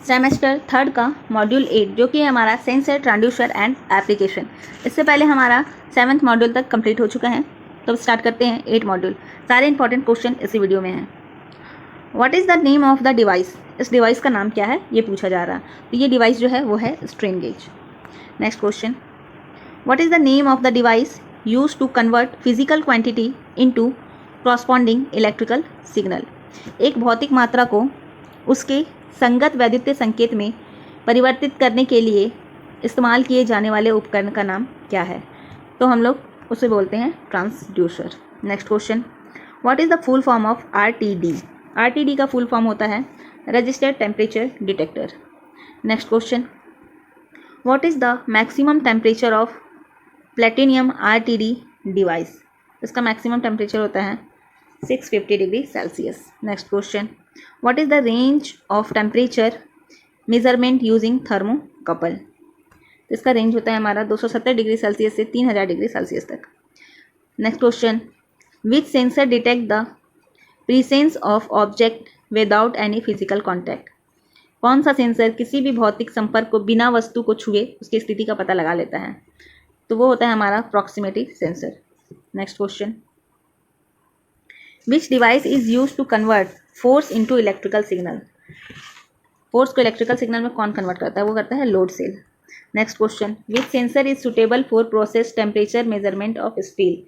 [SPEAKER 1] सेमेस्टर 3 का मॉड्यूल 8, जो कि है हमारा सेंसर, ट्रांसड्यूसर एंड एप्लीकेशन। इससे पहले हमारा 7th मॉड्यूल तक कंप्लीट हो चुका है, तो स्टार्ट करते हैं 8 मॉड्यूल। सारे इंपॉर्टेंट क्वेश्चन इसी वीडियो में हैं। What is the name of the device? इस डिवाइस का नाम क्या है, ये पूछा जा रहा है। तो ये डिवाइस जो है वो है strain gauge. Next question, what is the name of the device use to convert physical quantity into corresponding electrical signal? एक भौतिक मात्रा को उसके संगत वैद्युतीय संकेत में परिवर्तित करने के लिए इस्तेमाल किए जाने वाले उपकरण का नाम क्या है? तो हम लोग उसे बोलते हैं transducer. Next question, what is the full form of RTD? RTD का फुल फॉर्म होता है registered temperature detector. Next question, what is the maximum temperature of platinum RTD device? इसका मैक्सिमम टेम्परेचर होता है 650 degree Celsius. Next question, what is the range of temperature measurement using thermocouple? इसका range होता है हमारा 270 degree Celsius से 3000 degree Celsius तक। Next question, which sensor detect the presence of object without any physical contact? कौन सा sensor किसी भी भौतिक संपर्क को बिना वस्तु को छुए उसकी स्थिति का पता लगा लेता है? तो वो होता है हमारा proximity sensor. Next question, which device is use to convert force into electrical signal? Force को इलेक्ट्रिकल सिग्नल में कौन कन्वर्ट करता है? वो करता है load cell. Next question, which sensor is suitable for process temperature measurement of steel?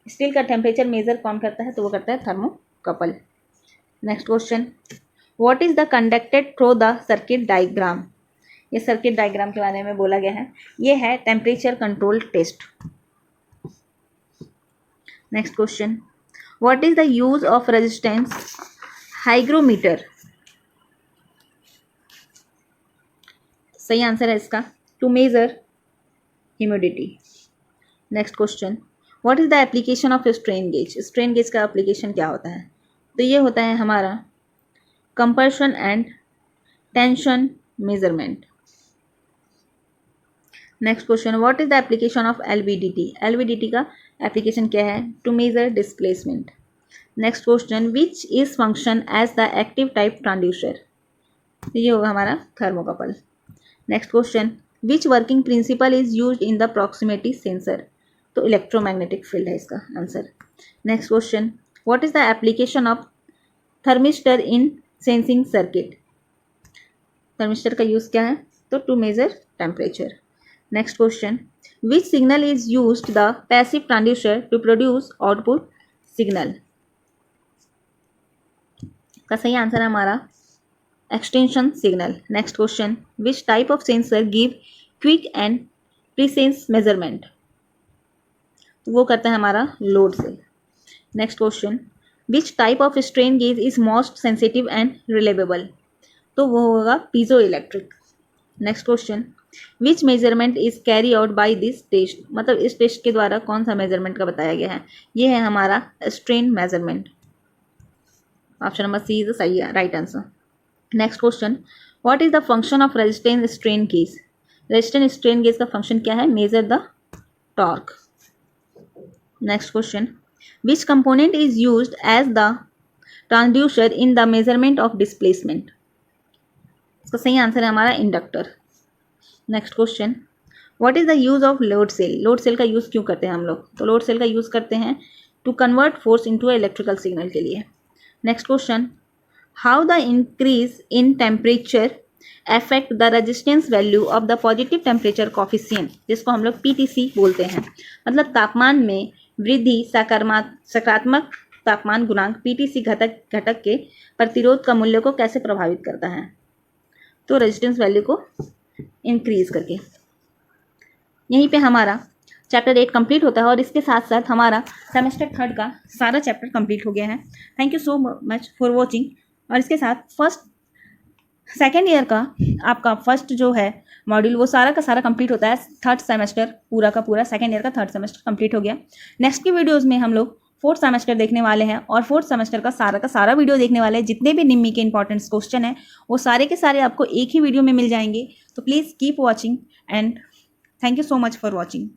[SPEAKER 1] Steel का temperature measure कौन करता है? तो वो करता है thermocouple. Next question, what is the conducted through the circuit diagram? ये सर्किट डायग्राम के बारे में बोला गया है, ये है temperature control test. Next question, what is the use of resistance hygrometer? सही आंसर है इसका to measure humidity. Next question, what is the application of strain gauge? Strain gauge का एप्लीकेशन क्या होता है? तो ये होता है हमारा compression and tension measurement. Next question, what is the application of LVDT? LVDT का एप्लीकेशन क्या है? To measure displacement. Next question, which is function as the active type transducer? ये होगा हमारा thermocouple. Next question, which working principle is used in the proximity sensor? तो electromagnetic field है इसका answer. Next question, what is the application of thermistor in sensing circuit? Thermistor का use क्या है? तो to measure temperature. Next question, which signal is used the passive transducer to produce output signal? का सही answer है हमारा extension signal. Next question, which type of sensor give quick and presence measurement? तो वो करता है हमारा load cell. Next question, which type of strain gauge is most sensitive and reliable? तो वो होगा piezo electric. Next question, which measurement is carry out by this test? मतलब इस टेस्ट के द्वारा कौन सा मेजरमेंट का बताया गया है? ये है हमारा strain measurement. Option number C is सही है right answer. Next question, what is the function of resistance strain gauge? Resistance strain gauge का फंक्शन क्या है? Measure the torque. Next question, which component is used as the transducer in the measurement of displacement. इसका सही answer है हमारा inductor. Next question, what is the use of load cell. Load cell का use क्यों करते हैं हम लोग? तो लोड सेल का यूज करते हैं to convert force into electrical signal के लिए। Next question, how the increase in temperature affect the resistance value of the positive temperature coefficient, जिसको हम लोग पीटीसी बोलते हैं। मतलब तापमान में वृद्धि सकारात्मक तापमान गुणांक पीटीसी घटक के प्रतिरोध का मूल्य को कैसे प्रभावित करता है? तो रेजिस्टेंस वैल्यू को इंक्रीज करके। यहीं पे हमारा चैप्टर 8 कंप्लीट होता है और इसके साथ साथ हमारा सेमेस्टर 3 का सारा चैप्टर कंप्लीट हो गया है। Thank you so much for watching. और इसके साथ सेकेंड ईयर का आपका फर्स्ट जो है मॉड्यूल वो सारा का सारा कंप्लीट होता है। थर्ड सेमेस्टर पूरा का पूरा सेकेंड ईयर का थर्ड सेमेस्टर कंप्लीट हो गया। नेक्स्ट की वीडियोज़ में हम लोग फोर्थ सेमेस्टर देखने वाले हैं और फोर्थ सेमेस्टर का सारा वीडियो देखने वाले हैं। जितने भी निम्मी के इंपॉर्टेंट क्वेश्चन हैं वो सारे के सारे आपको एक ही वीडियो में मिल जाएंगे। तो please keep watching and thank you so much for watching.